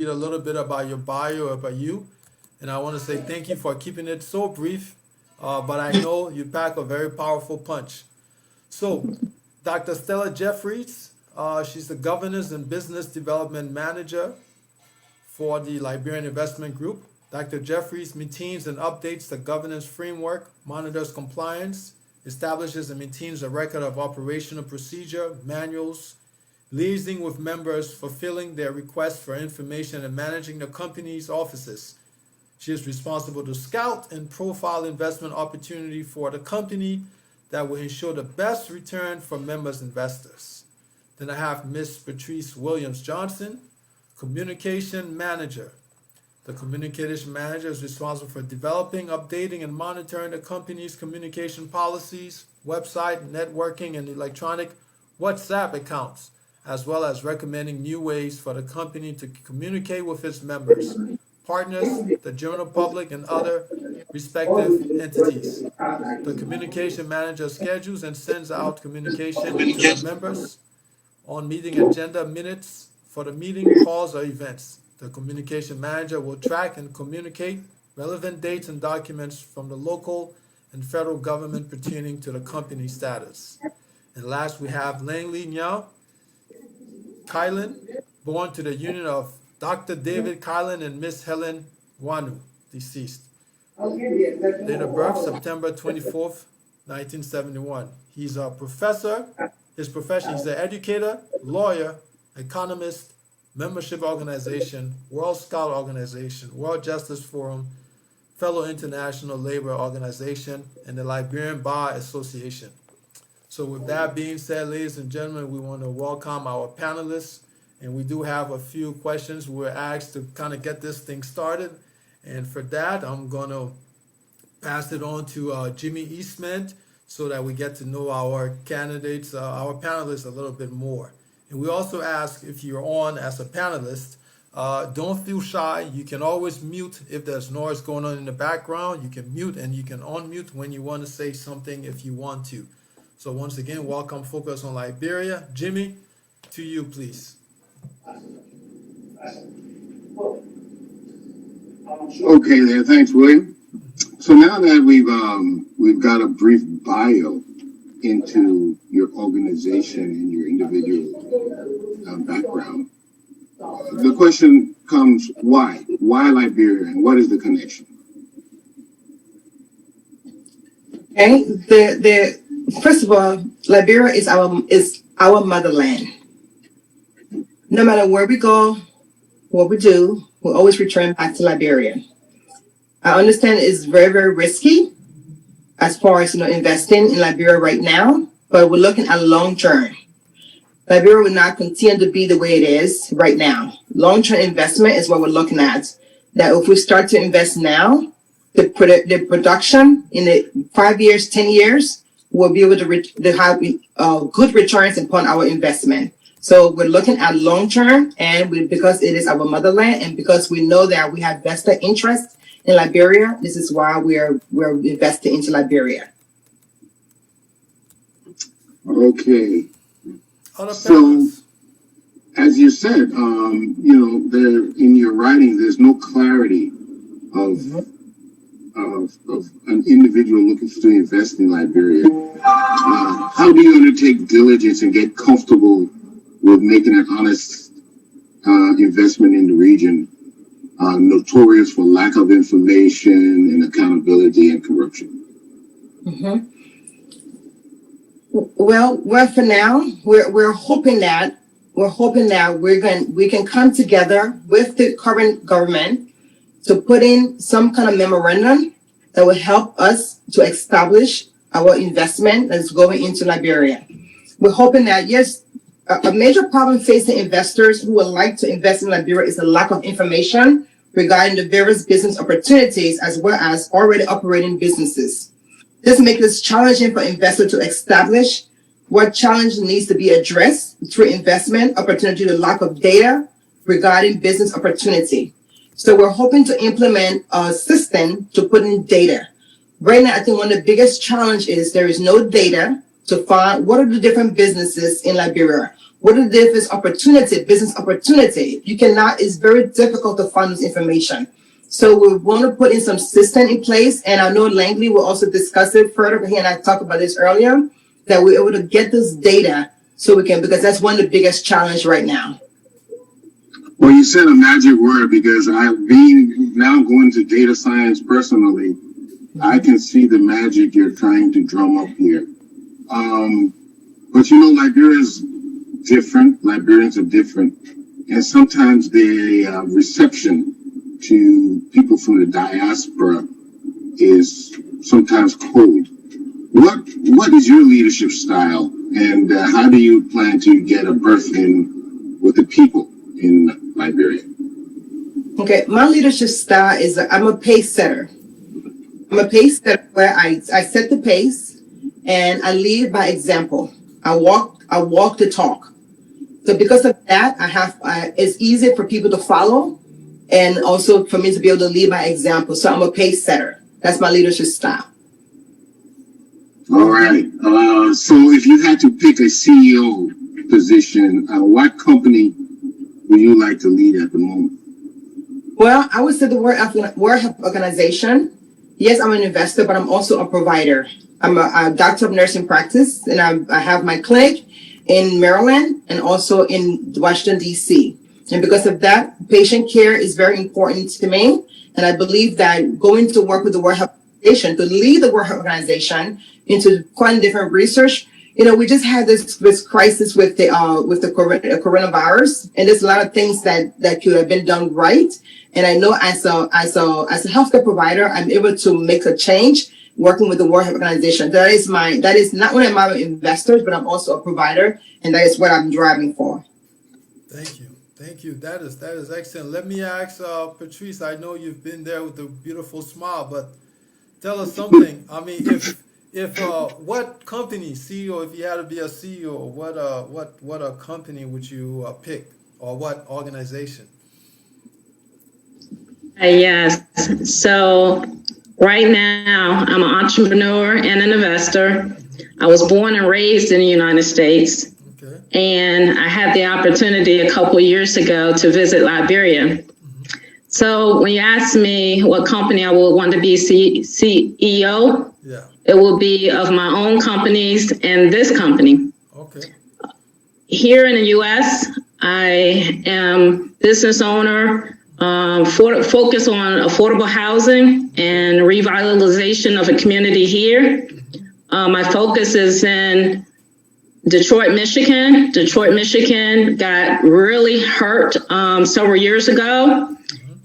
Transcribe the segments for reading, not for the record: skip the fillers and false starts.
Read a little bit about your bio, about you, and I want to say thank you for keeping it so brief. But I know you pack a very powerful punch. So, Dr. Stella Jeffries, she's the Governance and Business Development Manager for the Liberian Investment Group. Dr. Jeffries maintains and updates the governance framework, monitors compliance, establishes and maintains a record of operational procedure, manuals, liaising with members, fulfilling their requests for information, and managing the company's offices. She is responsible to scout and profile investment opportunity for the company that will ensure the best return for members investors. Then I have Miss Patrice Williams Johnson, Communication Manager. The Communication Manager is responsible for developing, updating, and monitoring the company's communication policies, website, networking, and electronic WhatsApp accounts, as well as recommending new ways for the company to communicate with its members, partners, the general public, and other respective entities. The Communication Manager schedules and sends out communication to the members on meeting agenda minutes for the meeting, calls, or events. The Communication Manager will track and communicate relevant dates and documents from the local and federal government pertaining to the company status. And last, we have Langley Nyao Kylan, born to the union of Dr. David Kylan and Miss Helen Wanu, deceased. Date of birth, September 24th, 1971. He's a professor. His profession, he's an educator, lawyer, economist, membership organization, World Scout Organization, World Justice Forum, fellow International Labor Organization, and the Liberian Bar Association. So with that being said, ladies and gentlemen, we want to welcome our panelists, and we do have a few questions we were asked to kind of get this thing started. And for that, I'm going to pass it on to Jimmy Eastman so that we get to know our candidates, our panelists a little bit more. And we also ask if you're on as a panelist, don't feel shy. You can always mute if there's noise going on in the background. You can mute and you can unmute when you want to say something if you want to. So once again, welcome Focus on Liberia. Jimmy, to you, please. Okay there, thanks, William. So now that we've got a brief bio into your organization and your individual background, the question comes: why? Why Liberia, and what is the connection? Okay, first of all, Liberia is our motherland. No matter where we go, what we do, we always return back to Liberia. I understand it's very, very risky as far as investing in Liberia right now, but we're looking at long term. Liberia will not continue to be the way it is right now. Long term investment is what we're looking at. That if we start to invest now, the production in the 5 years, 10 years, we'll be able to have good returns upon our investment. So we're looking at long term, and because it is our motherland, and because we know that we have vested interest in Liberia, this is why we're investing into Liberia. Okay. So, as you said, there in your writing, there's no clarity of an individual looking to invest in Liberia. How do you undertake diligence and get comfortable with making an honest investment in the region, notorious for lack of information and accountability and corruption? Mm-hmm. Well, for now, we're hoping that we can come together with the current government to put in some kind of memorandum that will help us to establish our investment that's going into Liberia. We're hoping that, yes, a major problem facing investors who would like to invest in Liberia is a lack of information regarding the various business opportunities as well as already operating businesses. This makes it challenging for investors to establish what challenge needs to be addressed through investment opportunity, the lack of data regarding business opportunity. So we're hoping to implement a system to put in data. Right now, I think one of the biggest challenges is there is no data to find what are the different businesses in Liberia. What if there's opportunity, business opportunity? You cannot, it's very difficult to find this information. So we want to put in some system in place, and I know Langley will also discuss it further. He and I talked about this earlier, that we're able to get this data so we can, because that's one of the biggest challenge right now. Well, you said a magic word because I've been now going to data science personally. I can see the magic you're trying to drum up here. But you know, Liberia's different. Liberians are different. And sometimes the reception to people from the diaspora is sometimes cold. What is your leadership style, and how do you plan to get a berth in with the people in Liberia? Okay, my leadership style is I'm a pace setter. I'm a pace setter where I set the pace and I lead by example. I walk the talk. So because of that, it's easier for people to follow, and also for me to be able to lead by example. So I'm a pace setter. That's my leadership style. All right. So if you had to pick a CEO position, what company would you like to lead at the moment? Well, I would say the World Health Organization. Yes, I'm an investor, but I'm also a provider. I'm a doctor of nursing practice, and I have my clinic in Maryland and also in Washington, D.C. And because of that, patient care is very important to me. And I believe that going to work with the World Health Organization, to lead the World Health Organization into quite different research. You know, we just had this crisis with the coronavirus, and there's a lot of things that could have been done right. And I know as a healthcare provider, I'm able to make a change working with the World Health Organization. That is not only am I an investor, but I'm also a provider, and that is what I'm driving for. Thank you. That is excellent. Let me ask Patrice. I know you've been there with a beautiful smile, but tell us something. I mean, if what company CEO, if you had to be a CEO, what a company would you pick, or what organization? Yes. So right now, I'm an entrepreneur and an investor. I was born and raised in the United States. Okay. And I had the opportunity a couple years ago to visit Liberia. So when you ask me what company I would want to be CEO, it will be of my own companies and this company. Okay. Here in the U.S., I am business owner, focus on affordable housing and revitalization of a community here. My focus is in Detroit, Michigan. Detroit, Michigan got really hurt several years ago,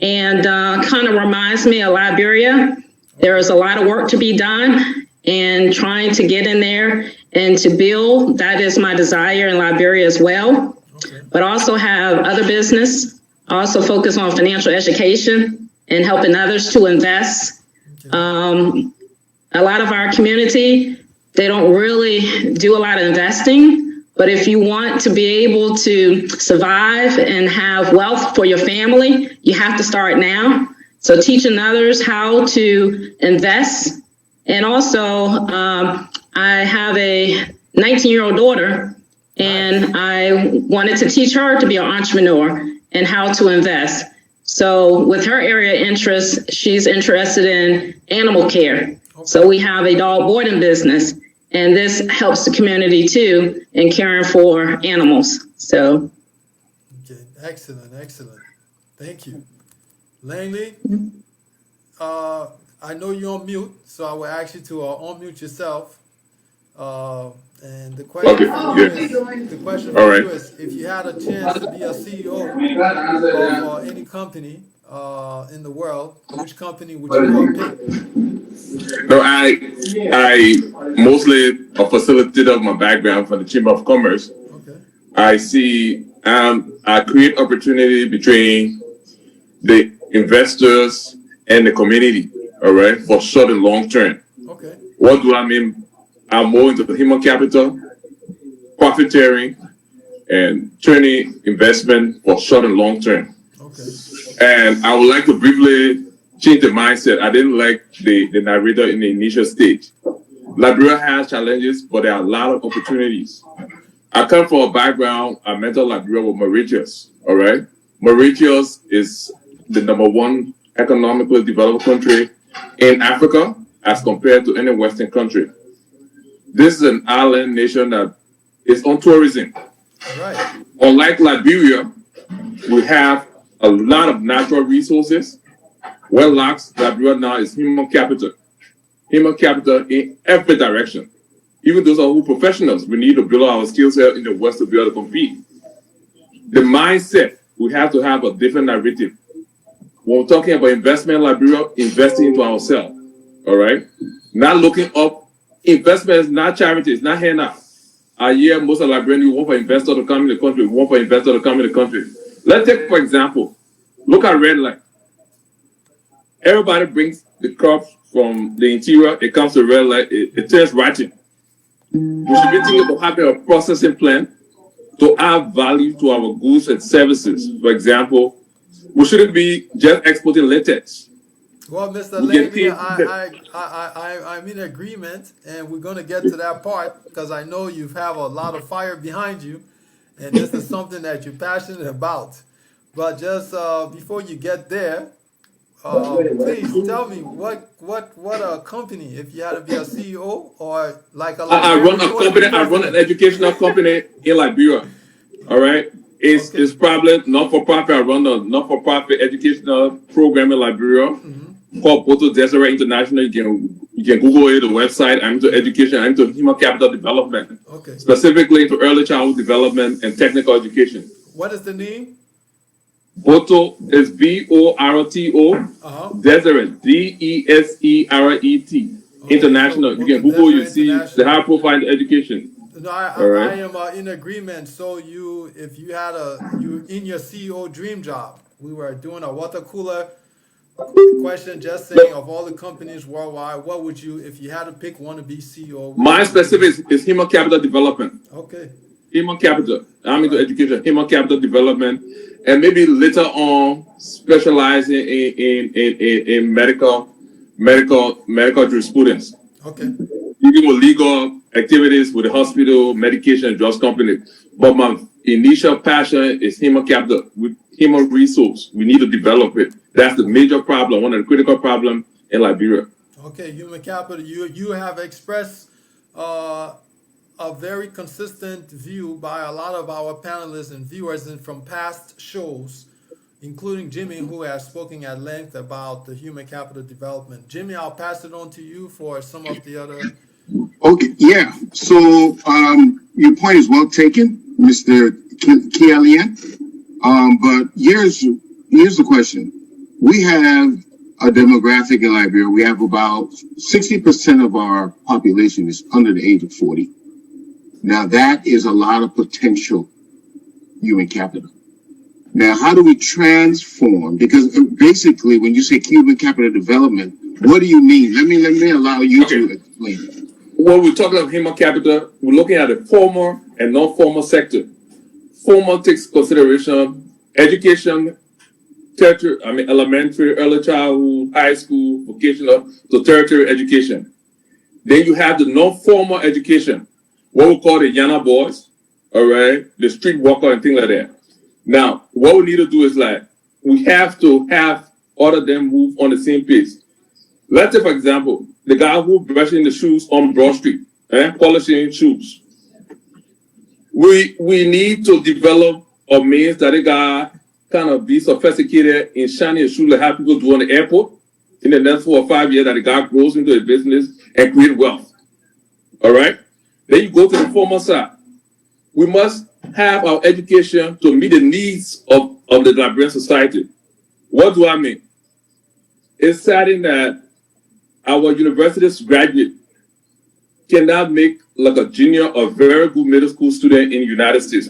and kind of reminds me of Liberia. There is a lot of work to be done, and trying to get in there and to build. That is my desire in Liberia as well. Okay. But also have other business. Also focus on financial education and helping others to invest. Okay. A lot of our community, they don't really do a lot of investing, but if you want to be able to survive and have wealth for your family, you have to start now. So teaching others how to invest. And also, I have a 19-year-old daughter, and I wanted to teach her to be an entrepreneur and how to invest. So with her area of interest, she's interested in animal care. Okay. So we have a dog boarding business. And this helps the community too in caring for animals. So, okay, excellent. Thank you, Langley. I know you're on mute, so I will ask you to unmute yourself. And the question for you is, if you had a chance to be a CEO of any company in the world, which company would you pick? No, I mostly a facilitator of my background from the Chamber of Commerce. Okay. I see I create opportunity between the investors and the community, all right, for short and long term. Okay. What do I mean? I'm more into the human capital, profit sharing, and turning investment for short and long term. Okay. And I would like to briefly change the mindset. I didn't like the narrator in the initial stage. Liberia has challenges, but there are a lot of opportunities. I come from a background, I mentored Liberia with Mauritius, all right? Mauritius is the #1 economically developed country in Africa as compared to any Western country. This is an island nation that is on tourism. Right. Unlike Liberia, we have a lot of natural resources. What lacks Liberia now is human capital. Human capital in every direction. Even those are who professionals. We need to build our skill set in the West to be able to compete. The mindset, we have to have a different narrative. When we're talking about investment in Liberia, investing into ourselves. All right? Not looking up. Investment is not charity, it's not handout. I hear most of Liberians, we want for investor to come in the country, we want for investor to come in the country. Let's take, for example, look at red light. Everybody brings the crops from the interior, it comes to red light, it turns ratchet. We should be thinking about having a processing plant to add value to our goods and services. For example, we shouldn't be just exporting latex. Well, Mr. We can Levy, take I'm in agreement, and we're going to get to that part because I know you have a lot of fire behind you, and this is something that you're passionate about. But just before you get there, please tell me what a company, if you had to be a CEO or like a I run a company. I run an educational company in Liberia. All right, it's probably not for profit. I run a not for profit educational program in Liberia called Boto Deseret International. You can Google it. The website. I'm into education. I'm into human capital development. Okay. Specifically into early childhood development and technical education. What is the name? Boto is BORTO. Deseret DESERET. International. So You can Boto Google. You Deseret see the high profile in education. No, All right. I am in agreement. So if you had you in your CEO dream job, we were doing a water cooler question, just saying of all the companies worldwide, what would you, if you had to pick one to be CEO? My specific is human capital development. Okay. Human capital. I'm into education, human capital development, and maybe later on specializing in medical jurisprudence. Okay. Dealing with legal activities with the hospital, medication, and drugs company. But my initial passion is human capital, with human resource. We need to develop it. That's the major problem, one of the critical problems in Liberia. Okay, human capital. You have expressed a very consistent view by a lot of our panelists and viewers and from past shows, including Jimmy, who has spoken at length about the human capital development. Jimmy, I'll pass it on to you for some of the other. Okay, yeah. So your point is well taken, Mr. Kialian. But here's the question. We have a demographic in Liberia. We have about 60% of our population is under the age of 40. Now that is a lot of potential human capital. Now, how do we transform? Because basically, when you say human capital development, what do you mean? Let me allow you to explain it. When we're talking about human capital, we're looking at the formal and non-formal sector. Formal takes consideration education, elementary, early childhood, high school, vocational, to tertiary education. Then you have the non-formal education, what we call the Yana boys, all right, the street walker and things like that. Now, what we need to do is we have to have all of them move on the same pace. Let's say, for example, the guy who brushing the shoes on Broad Street, polishing shoes. We need to develop a means that the guy kind of be sophisticated in shining a shoe like how people do on the airport. In the next 4 or 5 years, that the guy grows into a business and create wealth. All right? Then you go to the formal side. We must have our education to meet the needs of the Liberian society. What do I mean? It's saddening that our university's graduate cannot make like a junior or very good middle school student in the United States.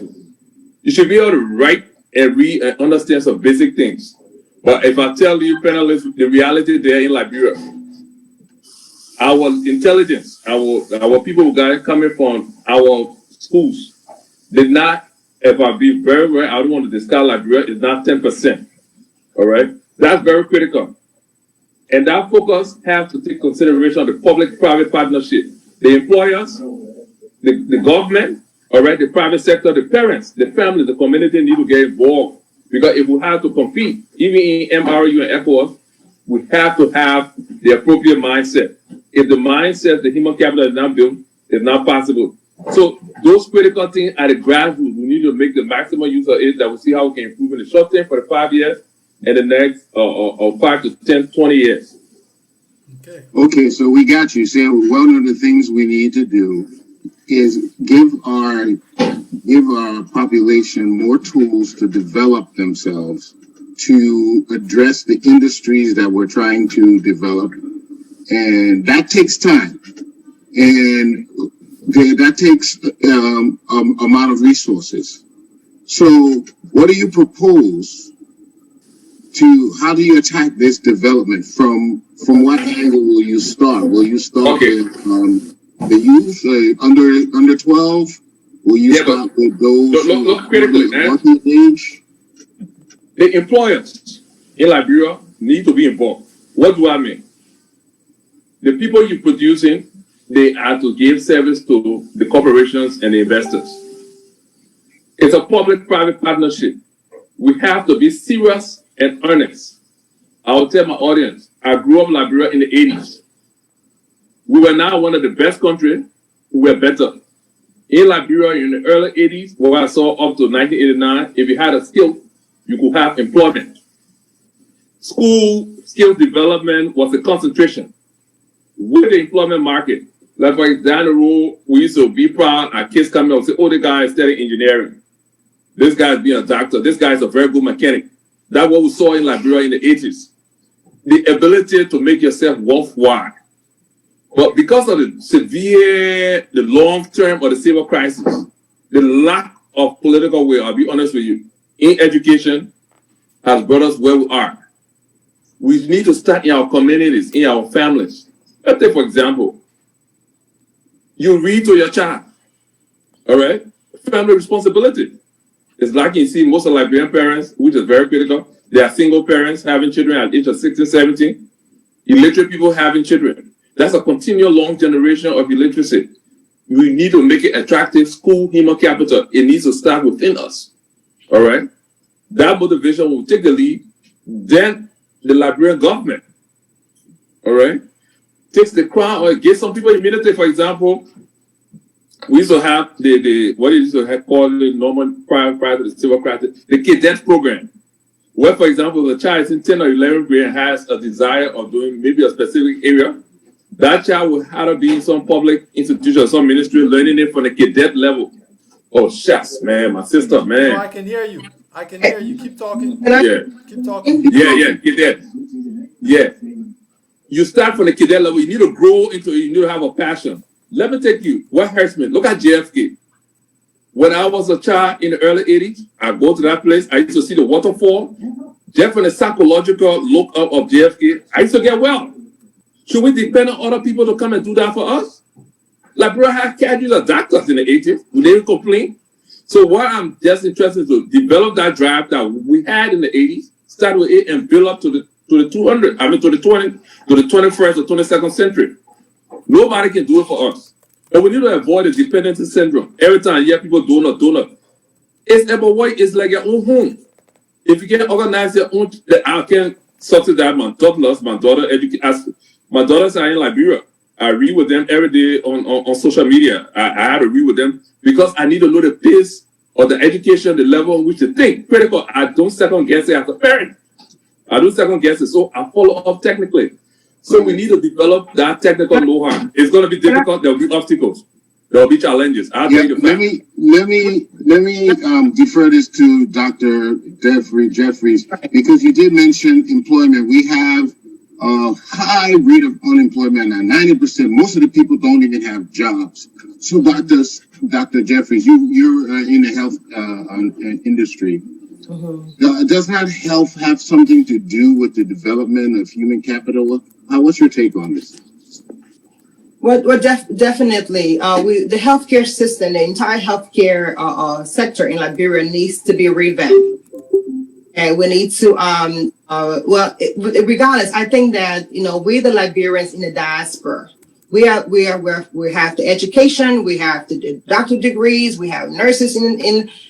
You should be able to write and read and understand some basic things. But if I tell you, panelists, the reality there in Liberia, our intelligence, our people who got it coming from our schools did not, if I be very, very, I don't want to discount Liberia, is not 10%. All right? That's very critical. And that focus has to take consideration of the public-private partnership. The employers, the government, All right, the private sector, the parents, the family, the community need to get involved. Because if we have to compete, even in MRU and ECOWAS, we have to have the appropriate mindset. If the mindset, the human capital is not built, it's not possible. So those critical things at the grassroots, we need to make the maximum use of it, that we see how we can improve in the short term for the 5 years and the next 5 to 10, 20 years. Okay, so we got you. So one of the things we need to do is give our population more tools to develop themselves, to address the industries that we're trying to develop, and that takes time, and that takes amount of resources. So what do you propose to, how do you attack this development? From what angle will you start? Will you start with the youth under 12? Will you start with those look critically, man. Age? The employers in Liberia need to be involved. What do I mean? The people you're producing, they are to give service to the corporations and the investors. It's a public-private partnership. We have to be serious and earnest. I will tell my audience, I grew up in Liberia in the 80s. We were now one of the best countries. We were better. In Liberia in the early 80s, where I saw up to 1989, if you had a skill, you could have employment. School skill development was a concentration with the employment market. Like, for example, down the road, we used to be proud. Our kids come in and say, oh, the guy is studying engineering. This guy is being a doctor. This guy is a very good mechanic. That's what we saw in Liberia in the 80s. The ability to make yourself worthwhile. But because of the long-term or the civil crisis, the lack of political will, I'll be honest with you, in education has brought us where we are. We need to start in our communities, in our families. Let's take, for example, you read to your child, all right? Family responsibility. It's like you see most of Liberian parents, which is very critical. They are single parents having children at the age of 16, 17. Illiterate people having children. That's a continual long generation of illiteracy. We need to make it attractive. School human capital. It needs to start within us. All right? That motivation will take the lead. Then the Liberian government, all right, takes the crown or gets some people immediately. For example, we used to have what it used to have called the normal prior to the civil crisis, the cadet program. Where, for example, the child is in 10 or 11th grade and has a desire of doing maybe a specific area, that child will have to be in some public institution, some ministry, learning it from the cadet level. Oh, shucks, man, my sister, man. No, I can hear you. I can hear you. Keep talking. Yeah. Keep talking. Yeah, cadet. Yeah. You start from the cadet level, you need to grow into it, you need to have a passion. Let me take you, what hurts me? Look at JFK. When I was a child in the early 80s, I go to that place, I used to see the waterfall. Just from the psychological look up of JFK, I used to get well. Should we depend on other people to come and do that for us? Liberia had casualties of doctors in the 80s. We didn't complain. So what I'm just interested to develop that drive that we had in the 80s, start with it and build up to the 200. I mean to the 21st or 22nd century. Nobody can do it for us. And we need to avoid the dependency syndrome. Every time you hear people donut. It's about what it's like your own home. If you can organize your own, I can subsidize my toddlers, my daughter education. My daughters are in Liberia. I read with them every day on social media. I had to read with them because I need to know the pace of the education, the level in which they think. Critical. I don't second guess it as a parent. I don't second guess it, so I follow up technically. So we need to develop that technical know-how. It's going to be difficult. There will be obstacles. There will be challenges. Let me defer this to Dr. Jeffries, because you did mention employment. We have a high rate of unemployment now. 90%. Most of the people don't even have jobs. So, Dr. Jeffries, you're in the health industry. Mm-hmm. Does not health have something to do with the development of human capital? What's your take on this? Well, definitely. The healthcare system, the entire healthcare sector in Liberia needs to be revamped. And we need to, regardless, I think that, we the Liberians in the diaspora, We have the education, we have the doctorate degrees, we have nurses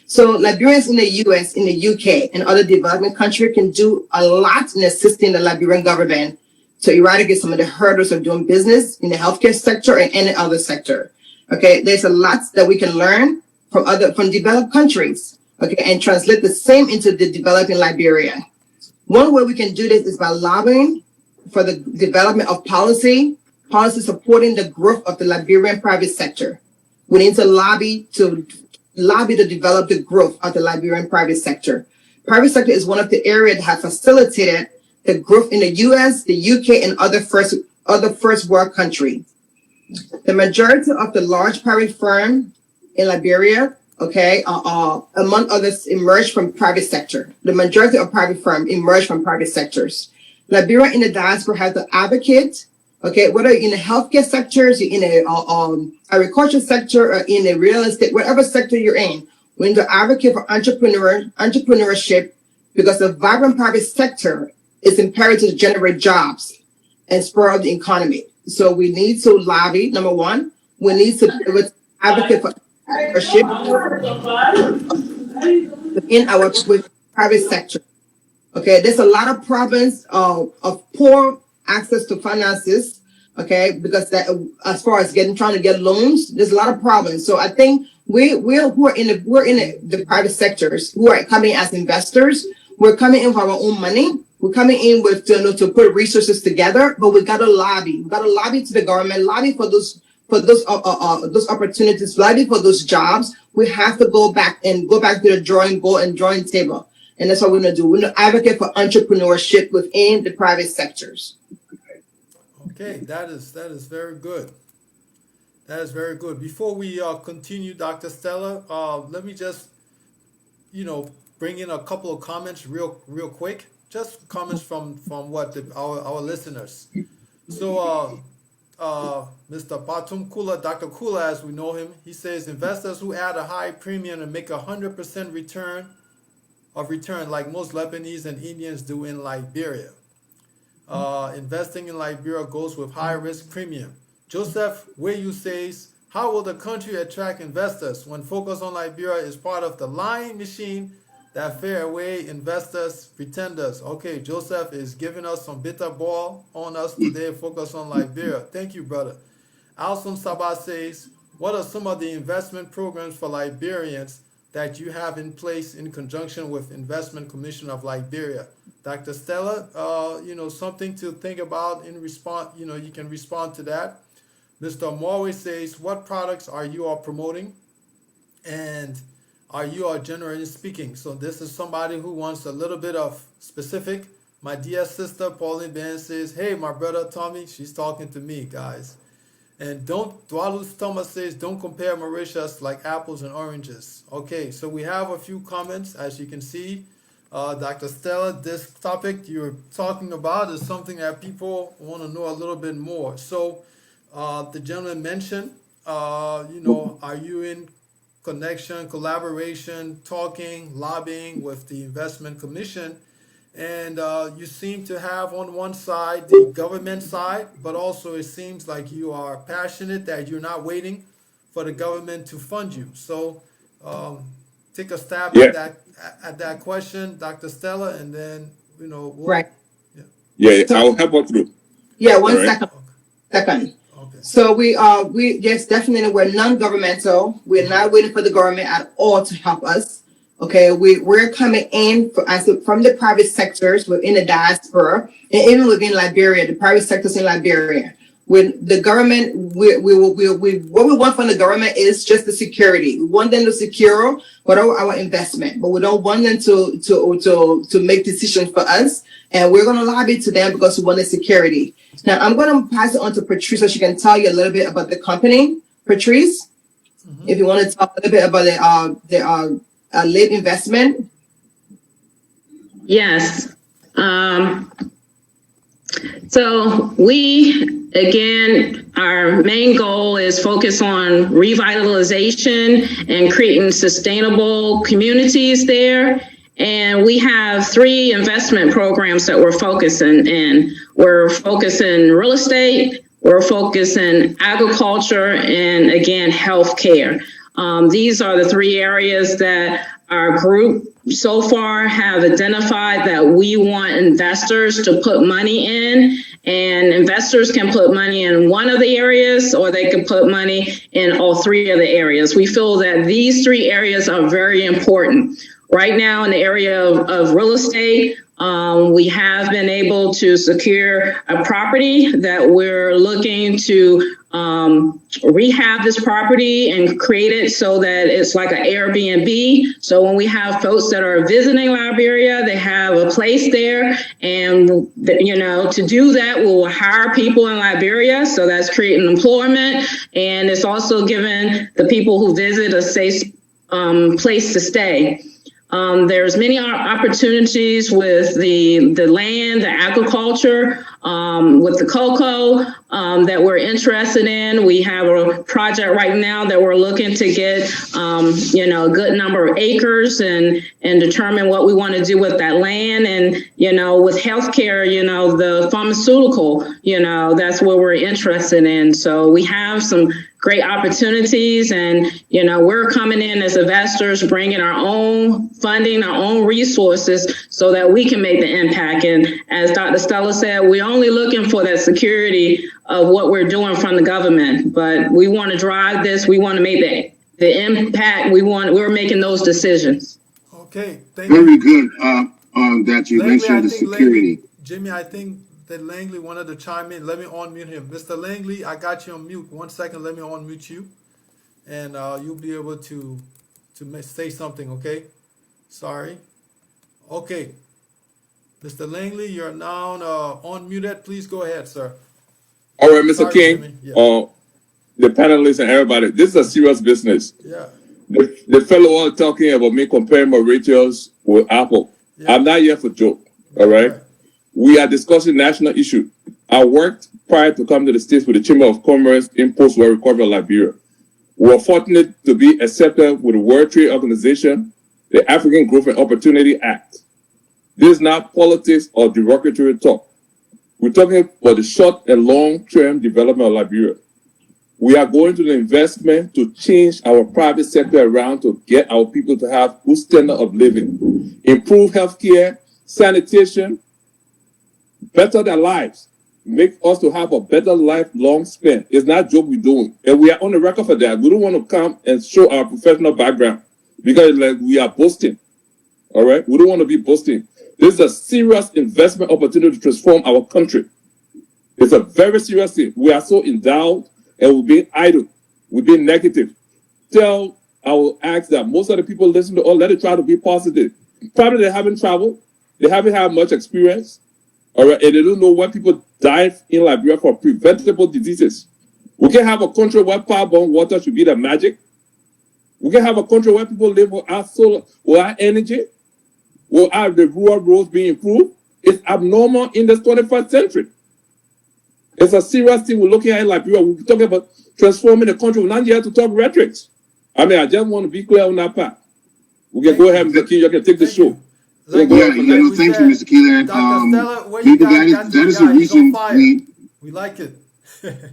so Liberians in the US, in the UK, and other developing countries can do a lot in assisting the Liberian government to eradicate some of the hurdles of doing business in the healthcare sector and any other sector. Okay, there's a lot that we can learn from developed countries. Okay, and translate the same into the developing Liberia. One way we can do this is by lobbying for the development of policy supporting the growth of the Liberian private sector. We need to lobby to develop the growth of the Liberian private sector. Private sector is one of the areas that have facilitated the growth in the US, the UK, and other first world countries. The majority of the large private firms in Liberia, among others, emerged from private sector. The majority of private firms emerged from private sectors. Liberia in the diaspora has to advocate, whether in the healthcare sectors, in the agriculture sector, or in the real estate, whatever sector you're in, we need to advocate for entrepreneurship, because the vibrant private sector is imperative to generate jobs and spur up the economy. So we need to lobby, number one. We need to advocate for entrepreneurship within our private sector. Okay, there's a lot of problems of poor access to finances. Okay, because as far as trying to get loans, there's a lot of problems. So I think we're in the private sectors who are coming as investors. We're coming in with our own money. We're coming in with to put resources together, but we got to lobby. We got to lobby to the government, lobby for those opportunities, lobby for those jobs. We have to go back to the drawing table. And that's what we're going to do. We're going to advocate for entrepreneurship within the private sectors. Okay, that is very good. That is very good. Before we continue, Dr. Stella, let me just, bring in a couple of comments real quick. Just comments from what our listeners. So, Mr. Batum Kula, Dr. Kula, as we know him, he says investors who add a high premium and make 100% return like most Lebanese and Indians do in Liberia. Investing in Liberia goes with high risk premium. Joseph Wayu says, how will the country attract investors when focus on Liberia is part of the lying machine that fare away investors, pretenders? Okay, Joseph is giving us some bitter ball on us today, focus on Liberia. Thank you, brother. Alson Sabah says, what are some of the investment programs for Liberians that you have in place in conjunction with Investment Commission of Liberia? Dr. Stella, something to think about in response, you can respond to that. Mr. Morway says, what products are you all promoting? And are you all generally speaking? So this is somebody who wants a little bit of specific. My dear sister, Pauline Ben says, hey, my brother Tommy, she's talking to me, guys. And Dwalus Thomas says, don't compare Mauritius like apples and oranges. Okay, so we have a few comments, as you can see. Dr. Stella, this topic you're talking about is something that people want to know a little bit more. So the gentleman mentioned, are you in connection, collaboration, talking, lobbying with the Investment Commission? And you seem to have on one side the government side, but also it seems like you are passionate that you're not waiting for the government to fund you. So take a stab at that question, Dr. Stella, and then right. I'll help out through. Yeah, one right. second. Okay. So we yes, definitely we're non-governmental. We're not waiting for the government at all to help us. Okay, we're coming in from the private sectors within the diaspora, and even within Liberia, the private sectors in Liberia. With the government, what we want from the government is just the security. We want them to secure whatever our investment, but we don't want them to make decisions for us. And we're going to lobby to them because we want the security. Now, I'm going to pass it on to Patrice so she can tell you a little bit about the company. Patrice, if you want to talk a little bit about the late investment. Yes. So we, again, our main goal is focus on revitalization and creating sustainable communities there. And we have 3 investment programs that we're focusing in. We're focusing real estate, we're focused in agriculture and, again, healthcare. These are the three areas that our group so far have identified that we want investors to put money in. And investors can put money in one of the areas, or they can put money in all three of the areas. We feel that these three areas are very important. Right now, in the area of real estate, we have been able to secure a property that we're looking to rehab this property and create it so that it's like an Airbnb. So when we have folks that are visiting Liberia, they have a place there. And, to do that, we'll hire people in Liberia. So that's creating employment. And it's also giving the people who visit a safe place to stay. There's many opportunities with the land, the agriculture, with the cocoa that we're interested in. We have a project right now that we're looking to get, a good number of acres and determine what we want to do with that land. And, with healthcare, the pharmaceutical, that's what we're interested in. So we have some great opportunities, and we're coming in as investors, bringing our own funding, our own resources, so that we can make the impact. And as Dr. Stella said, we're only looking for that security of what we're doing from the government, but we want to drive this. We want to make the impact. We're making those decisions. Okay, thank you. Very good. That you Langley, mentioned the security. Jimmy, I think that Langley wanted to chime in. Let me unmute him. Mr. Langley, I got you on mute. 1 second, let me unmute you. And you'll be able to say something, okay? Sorry. Okay. Mr. Langley, you're now unmuted. Please go ahead, sir. All right, Mr. Sorry, King, Jimmy. Yeah. the panelists and everybody, this is a serious business. Yeah. The fellow all talking about me comparing Mauritius with Apple. Yeah. I'm not here for joke, all right? We are discussing national issue. I worked prior to come to the States with the Chamber of Commerce in post-war recovery Liberia. We were fortunate to be accepted with the World Trade Organization, the African Growth and Opportunity Act. This is not politics or derogatory talk. We're talking about the short and long-term development of Liberia. We are going to the investment to change our private sector around to get our people to have good standard of living, improve healthcare, sanitation, better their lives, make us to have a better lifelong span. It's not a joke we're doing. And we are on the record for that. We don't want to come and show our professional background because we are boasting. All right? We don't want to be boasting. This is a serious investment opportunity to transform our country. It's a very serious thing. We are so endowed and we're being idle. We're being negative. I will ask that most of the people listen to all, let it try to be positive. Probably they haven't traveled. They haven't had much experience. All right, and they don't know why people die in Liberia for preventable diseases. We can have a country where power-borne water should be the magic. We can have a country where people live without solar, without energy, without the rural roads being improved. It's abnormal in the 21st century. It's a serious thing we're looking at in Liberia. We're talking about transforming the country. We're not here to talk rhetoric. I just want to be clear on that part. We can go ahead, Mr. King. You can take the show. Thank you, Mr. Keelan. That is the reason we like it.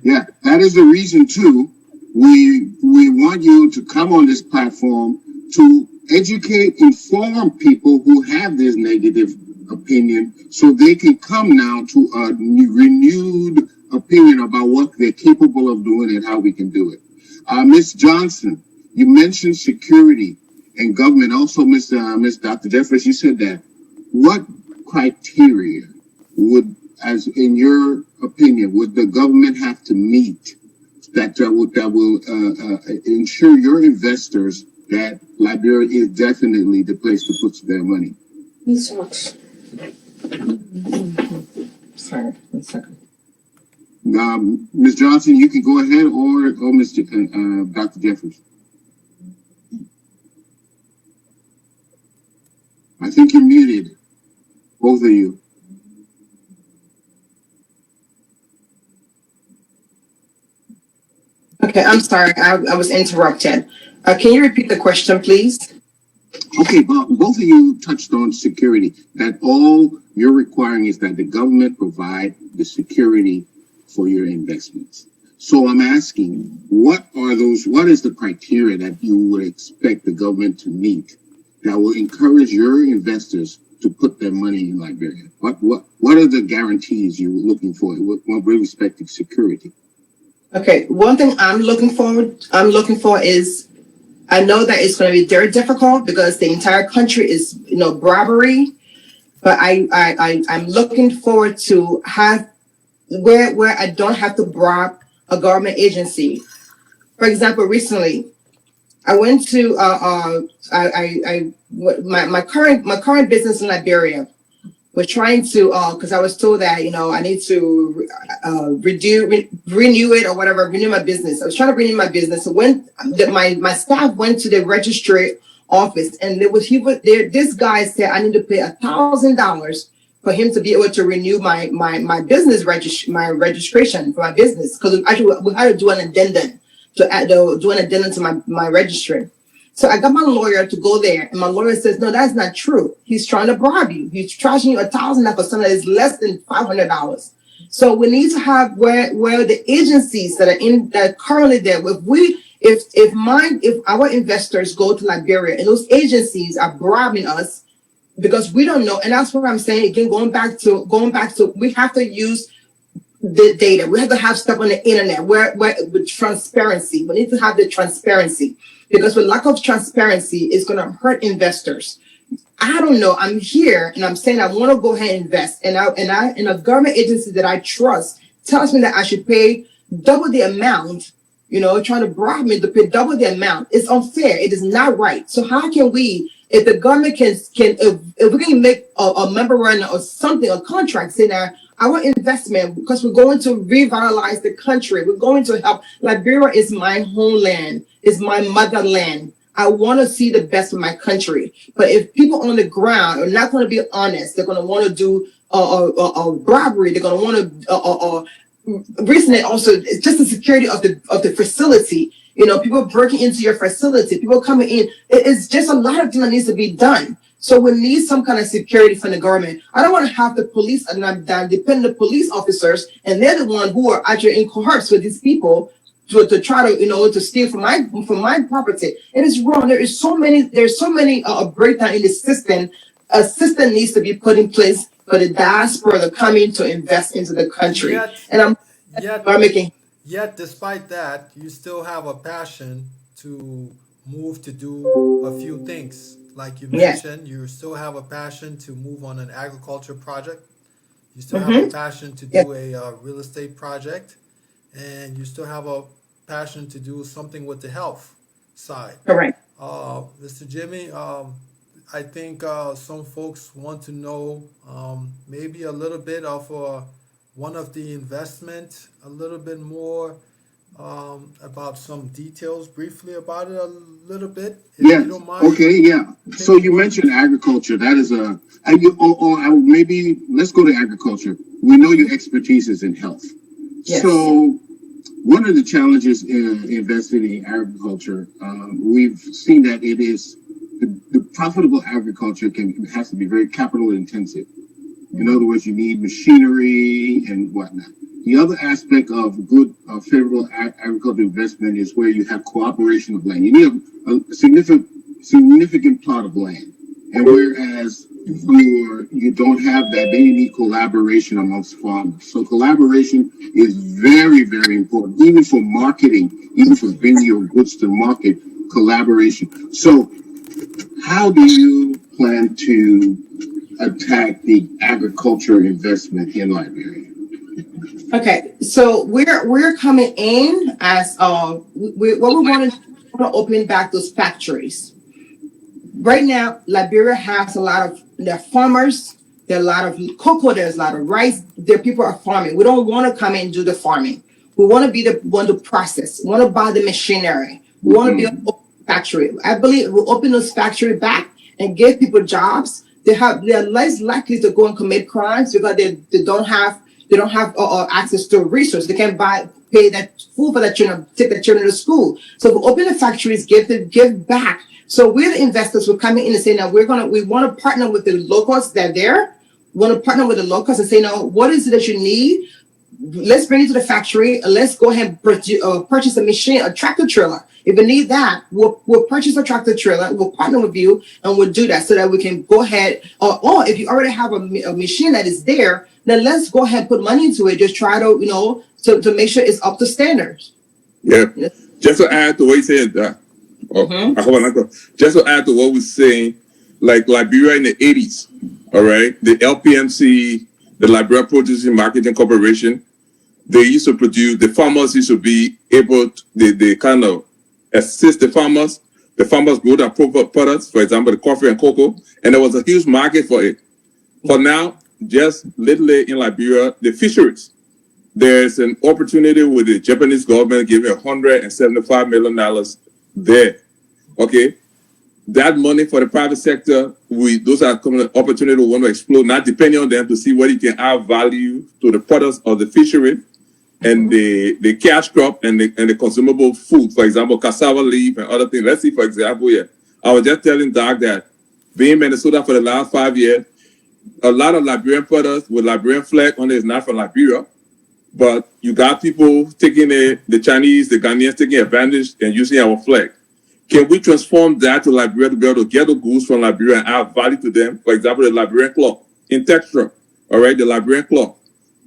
Yeah, that is the reason too. We want you to come on this platform to educate, inform people who have this negative opinion, so they can come now to a renewed opinion about what they're capable of doing and how we can do it. Ms. Johnson, you mentioned security and government. Also, Miss Dr. Jeffries, you said that. What criteria would, as in your opinion, would the government have to meet that will ensure your investors that Liberia is definitely the place to put their money? Sorry, 1 second. Ms. Johnson, you can go ahead, or Mr. Dr. Jeffries. I think you're muted, both of you. Okay, I'm sorry, I was interrupted. Can you repeat the question, please? Okay, but both of you touched on security, that all you're requiring is that the government provide the security for your investments. So I'm asking, what is the criteria that you would expect the government to meet that will encourage your investors to put their money in Liberia? What are the guarantees you're looking for with respect to security? Okay, one thing I'm looking for is, I know that it's going to be very difficult because the entire country is, bribery, but I'm looking forward to have where I don't have to bribe a government agency. For example, recently I went to my current business in Liberia. We're trying to because I was told that I need to renew it or whatever, renew my business. I was trying to renew my business. So when my staff went to the registry office, and this guy said I need to pay $1,000 for him to be able to renew my business registration for my business, because actually we had to do an addendum to my registry. So I got my lawyer to go there, and my lawyer says, no, that's not true. He's trying to bribe you. He's charging you $1,000 for something that is less than $500. So we need to have where the agencies that are currently there. If our investors go to Liberia and those agencies are bribing us because we don't know, and that's what I'm saying again, going back to we have to use the data. We have to have stuff on the internet where with transparency. We need to have the transparency, because with lack of transparency, it's going to hurt investors. I don't know. I'm here and I'm saying I want to go ahead and invest, and a government agency that I trust tells me that I should pay double the amount. Trying to bribe me to pay double the amount. It's unfair. It is not right. So how can we, if the government if we can make a memorandum or something, a contract saying that our investment, because we're going to revitalize the country, we're going to help. Liberia is my homeland, is my motherland. I want to see the best of my country. But if people on the ground are not going to be honest, they're going to want to do a robbery. They're going to want to. Recently, also, it's just the security of the facility. People breaking into your facility, people coming in. It's just a lot of things that needs to be done. So we need some kind of security from the government. I don't want to have the police and depend on the police officers, and they're the ones who are actually in cohorts with these people to try to steal from my property. It is wrong. There's so many breakdown in the system. A system needs to be put in place for the diaspora to come in to invest into the country. Yet, despite that, you still have a passion to move to do a few things. Like you mentioned, you still have a passion to move on an agriculture project. You still have a passion to do a real estate project, and you still have a passion to do something with the health side. Correct. Mr. Jimmy, I think some folks want to know maybe a little bit of one of the investment, a little bit more about some details briefly about it a little bit, if you don't mind. Okay, yeah. So you mentioned agriculture. That is maybe let's go to agriculture. We know your expertise is in health. Yes. So one of the challenges in investing in agriculture, we've seen that it is the profitable agriculture has to be very capital intensive. In other words, you need machinery and whatnot. The other aspect of good, favorable agricultural investment is where you have cooperation of land. You need a significant plot of land. And whereas you don't have that, then you need collaboration amongst farmers. So collaboration is very, very important, even for marketing, even for bringing your goods to market, collaboration. So how do you plan to attack the agriculture investment in Liberia? Okay, so we're coming in as what we want to open back those factories. Right now, Liberia has a lot of their farmers. There are a lot of cocoa. There's a lot of rice. There people are farming. We don't want to come in and do the farming. We want to be the one to process. We want to buy the machinery. We want to be a factory. I believe we'll open those factories back and give people jobs. They are less likely to go and commit crimes because they don't have access to resources. They can't pay that food for their children, take their children to school. So we open the factories, give back. So we're the investors who are coming in and saying, now we want to partner with the locals that are there. We want to partner with the locals and say, no, what is it that you need? let's bring it to the factory and let's go ahead and purchase a machine, a tractor trailer. If we need that, we'll purchase a tractor trailer. We'll partner with you and we'll do that so that we can go ahead. Or if you already have a machine that is there, then let's go ahead and put money into it. Just try to, to make sure it's up to standards. Yeah. Just to add to what you said, just to add to what we're saying, like Liberia in the 80s, all right, the LPMC, the Liberia Producing Marketing Corporation, they used to produce, the farmers used to be able to, they kind of assist the farmers. The farmers grow their products, for example, the coffee and cocoa, and there was a huge market for it. For now, just literally in Liberia, the fisheries, there's an opportunity with the Japanese government giving $175 million there. Okay, that money for the private sector, those are coming opportunities we want to explore, not depending on them, to see what you can add value to the products of the fishery and the cash crop and the consumable food, for example, cassava leaf and other things. Let's see, for example, here. I was just telling Doc that being in Minnesota for the last 5 years, a lot of Liberian products with Liberian flag on it is not from Liberia, but you got people taking the Chinese, the Ghanaians taking advantage and using our flag. Can we transform that to Liberia to be able to get the goods from Liberia and add value to them? For example, the Liberian cloth in texture, all right, the Liberian cloth.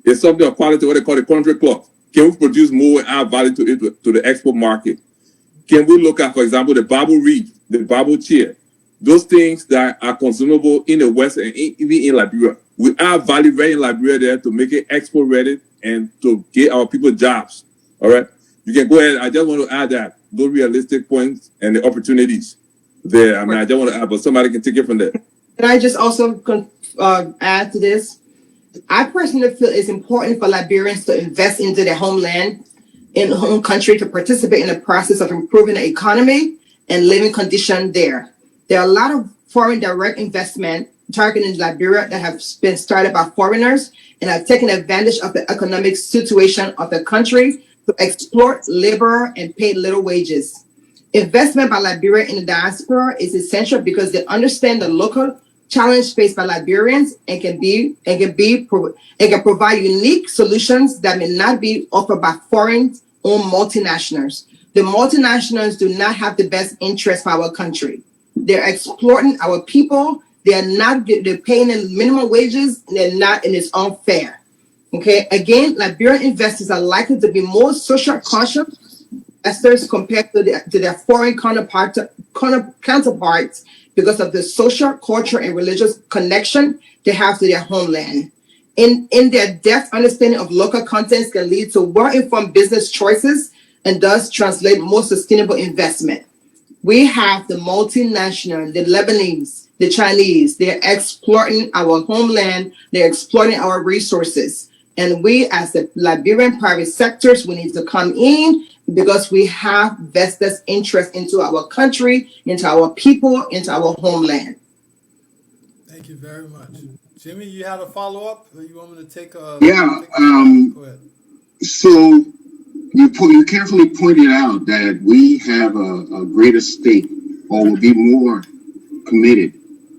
It's something of quality, what they call the country cloth. Can we produce more and add value to it, to the export market? Can we look at, for example, the Bible reed, the Bible chair, those things that are consumable in the West and even in Liberia? We add value right in Liberia there to make it export ready and to get our people jobs, all right? You can go ahead. I just want to add that, those realistic points and the opportunities there. I mean, I just want to add, but somebody can take it from there. Can I just also add to this? I personally feel it's important for Liberians to invest into their homeland, in the home country, to participate in the process of improving the economy and living conditions there. There are a lot of foreign direct investment targeting Liberia that have been started by foreigners and have taken advantage of the economic situation of the country to exploit labor and pay little wages. Investment by Liberia in the diaspora is essential because they understand the local challenge faced by Liberians and can provide unique solutions that may not be offered by foreign-owned multinationals. The multinationals do not have the best interest for our country. They're exploiting our people. They're paying them minimum wages. They're not, and it's unfair. Okay, again, Liberian investors are likely to be more social conscious investors compared to their foreign counterparts because of the social, cultural, and religious connection they have to their homeland. In their depth understanding of local contents can lead to well-informed business choices and thus translate more sustainable investment. We have the multinational, the Lebanese, the Chinese. They're exploiting our homeland. They're exploiting our resources. And we, as the Liberian private sectors, we need to come in because we have vested interest into our country, into our people, into our homeland. Thank you very much. Jimmy, you had a follow-up? Or you want me to take a... Go ahead. So you carefully pointed out that we have a greater stake, or will be more committed,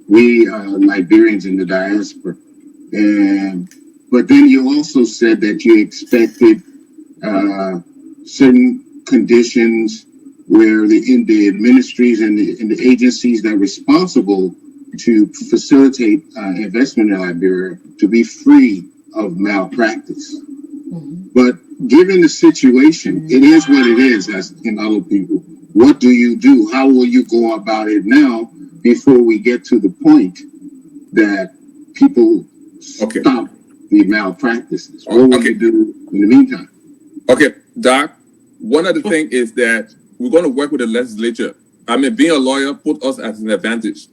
we Liberians in the diaspora. But then you also said that you expected certain conditions where in the ministries and the agencies that are responsible to facilitate investment in Liberia to be free of malpractice. Mm-hmm. But given the situation, it is what it is, as in other people. What do you do? How will you go about it now before we get to the point that people stop the malpractices? What will you do in the meantime? Okay, Doc, one of the things is that we're going to work with the legislature. I mean, being a lawyer put us at an advantage.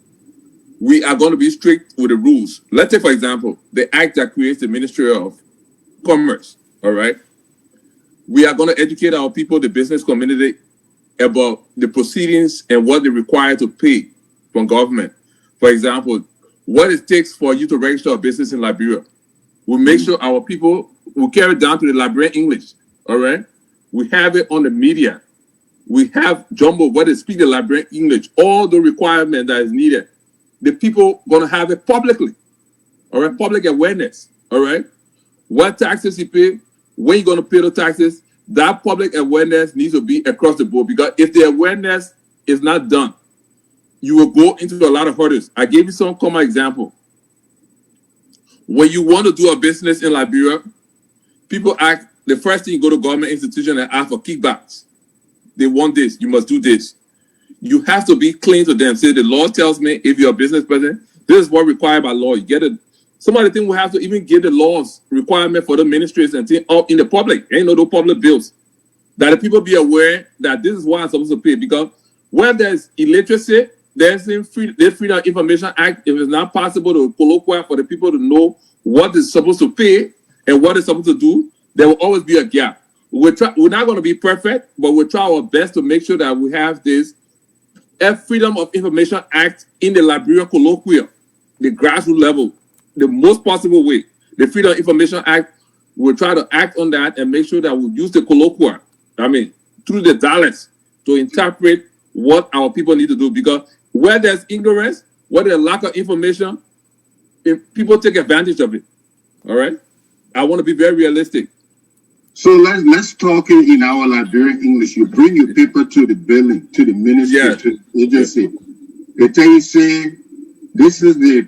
We are going to be strict with the rules. Let's take, for example, the act that creates the Ministry of Commerce, all right? We are going to educate our people, the business community, about the proceedings and what they require to pay from government. For example, what it takes for you to register a business in Liberia. We make sure our people will carry it down to the Liberian English, all right? We have it on the media. We have Jumbo, where they speak the Liberian English, all the requirement that is needed. The people going to have it publicly, all right? Public awareness, all right? What taxes you pay, when you're going to pay the taxes, that public awareness needs to be across the board, because if the awareness is not done, you will go into a lot of hurdles. I gave you some common example. When you want to do a business in Liberia, people ask, the first thing you go to government institution and ask for kickbacks. They want this, you must do this. You have to be clean to them. Say, the law tells me if you're a business person, this is what required by law. You get it. Some of the things we have to even give the laws requirement for the ministries and things out in the public. Ain't no public bills. That the people be aware that this is what I'm supposed to pay. Because where there's illiteracy, there's the Freedom of Information Act. If it's not possible to colloquy for the people to know what is supposed to pay and what is supposed to do, there will always be a gap. We're not going to be perfect, but we'll try our best to make sure that we have this Freedom of Information Act in the Liberia colloquial, the grassroots level, the most possible way. The Freedom of Information Act, we'll try to act on that and make sure that we use the colloquial, through the dialects, to interpret what our people need to do. Because where there's ignorance, where there's lack of information, if people take advantage of it. All right? I want to be very realistic. So let's talk in our Liberian English. You bring your paper to the building, to the ministry, to the agency. They tell you, say, this is the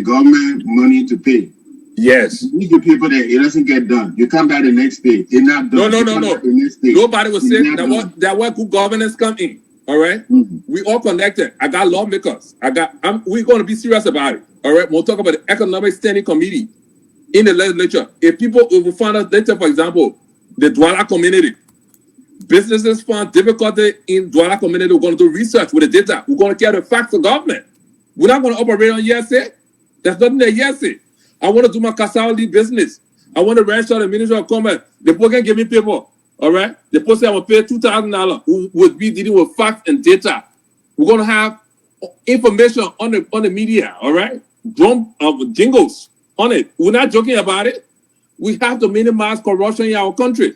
government money to pay. Yes. You need the paper there, it doesn't get done. You come back the next day, it's not done. No. Nobody will say that where good governance come in. All right? Mm-hmm. We all connected. I got lawmakers. We're going to be serious about it. All right? We'll talk about the Economic Standing Committee in the legislature. If we find out later, for example, the Douala community, businesses find difficulty in Douala community, we're going to do research with the data. We're going to carry the facts to government. We're not going to operate on hearsay. There's nothing there hearsay. I want to do my Kasawali business. I want to register the Ministry of Commerce. The people can give me paper. All right? The person say I will pay $2,000 who would be dealing with facts and data. We're going to have information on the media. All right? Drum jingles on it. We're not joking about it. We have to minimize corruption in our country.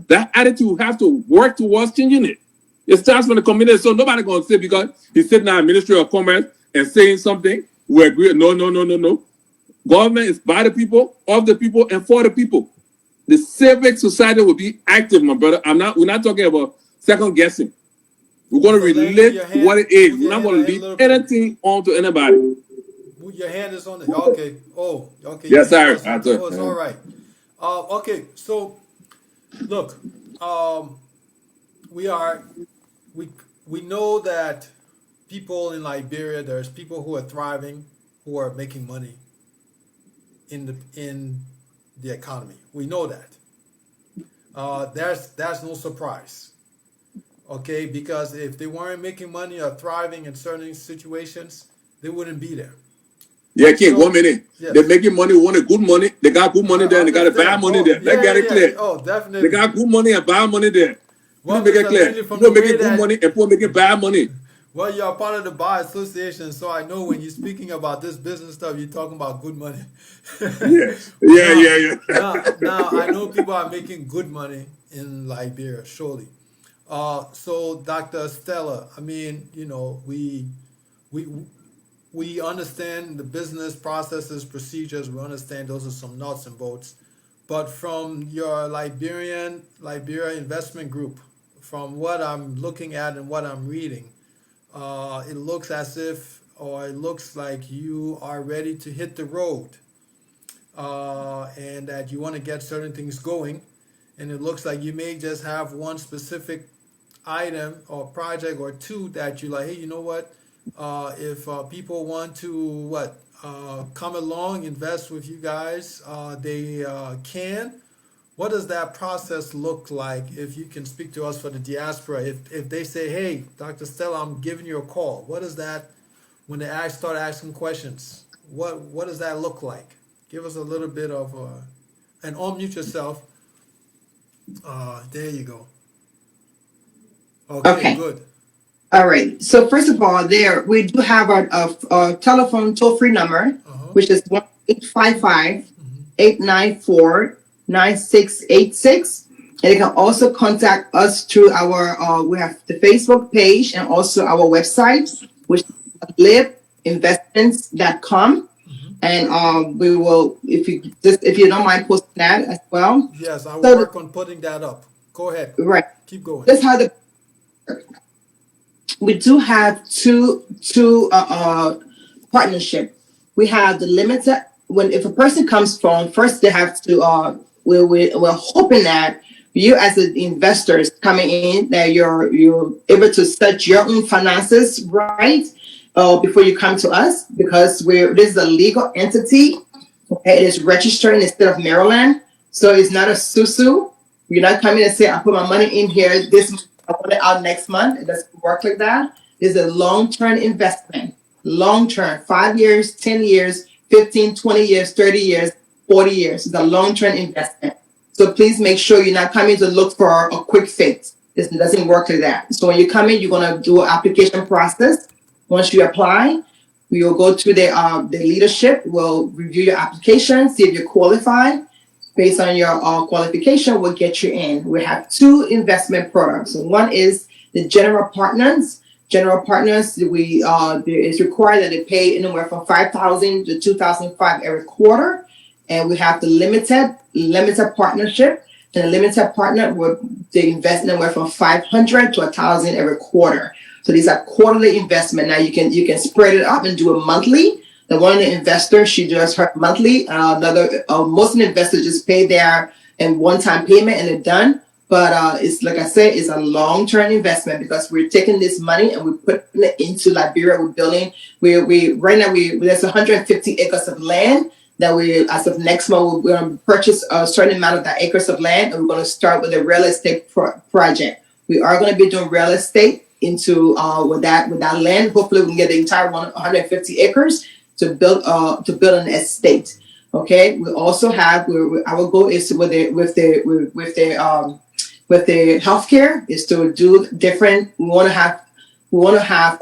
That attitude, we have to work towards changing it. It starts from the community. So nobody going to say because he's sitting in the Ministry of Commerce and saying something, we agree. No. Government is by the people, of the people, and for the people. The civic society will be active, my brother. We're not talking about second guessing. We're going to relate what it is. We're not going to leave anything on to anybody. Your hand is on it. Okay. Oh, okay. Yes, sir. It's all right. Okay. So, look, we know that people in Liberia, there's people who are thriving, who are making money in the economy. We know that. That's no surprise. Okay, because if they weren't making money or thriving in certain situations, they wouldn't be there. Yeah, King, 1 minute. Yes. They're making money, wanted good money. They got good money there and they got bad money there. Let's get it clear. Oh, definitely. They got good money and bad money there. Well, make it clear. People making good money and people making bad money. Well, you're a part of the Bar Association, so I know when you're speaking about this business stuff, you're talking about good money. Yeah. Now, I know people are making good money in Liberia, surely. So, Dr. Stella, I mean, we understand the business processes, procedures. We understand those are some nuts and bolts. But from your Liberia Investment Group, from what I'm looking at and what I'm reading, it looks like you are ready to hit the road, and that you want to get certain things going. And it looks like you may just have one specific item or project or two that you're like, hey, you know what? If people want to come along, invest with you guys, they can. What does that process look like? If you can speak to us for the diaspora, if they say, hey, Dr. Stella, I'm giving you a call, what is that when they start asking questions? What does that look like? Give us a little bit of and unmute yourself. There you go. Okay. Good. All right. So first of all, we do have a telephone toll-free number, which is 1-855-894-9686. And you can also contact us through we have the Facebook page and also our website, which is libinvestments.com. And we will, if you don't mind posting that as well. Yes, I will So work on putting that up. Go ahead. right, Keep going. that's how we do have two partnership. We have the limited, when if a person comes from first they have to we're hoping that you as an investors coming in that you're able to set your own finances right before you come to us, because this is a legal entity. Okay, it is registered in the state of Maryland, so it's not a susu. You're not coming and say, I put my money in here this month, I want it out next month. It doesn't work like that. It's a long-term investment. Long-term, 5 years, 10 years, 15, 20 years, 30 years, 40 years. It's a long-term investment. So please make sure you're not coming to look for a quick fix. It doesn't work like that. So when you come in, you're gonna do an application process. Once you apply, we will go to the leadership. We'll review your application, see if you're qualified. Based on your qualification, we'll get you in. We have two investment products. One is the general partners. General partners, it's required that they pay anywhere from $5,000 to $2,500 every quarter. And we have the limited partnership. And the limited partner they invest anywhere from $500 to $1,000 every quarter. So these are quarterly investment. Now you can spread it up and do it monthly. The one investor, she does her monthly. Most of the investors just pay their and one-time payment and they're done. But it's like I said, it's a long-term investment because we're taking this money and we're putting it into Liberia. We're building. Right now there's 150 acres of land that we, as of next month, we're going to purchase a certain amount of that acres of land, and we're going to start with a real estate project. We are going to be doing real estate into with that land. Hopefully, we can get the entire 150 acres to build an estate. Okay. We also have our goal is with the healthcare is to do different. We want to have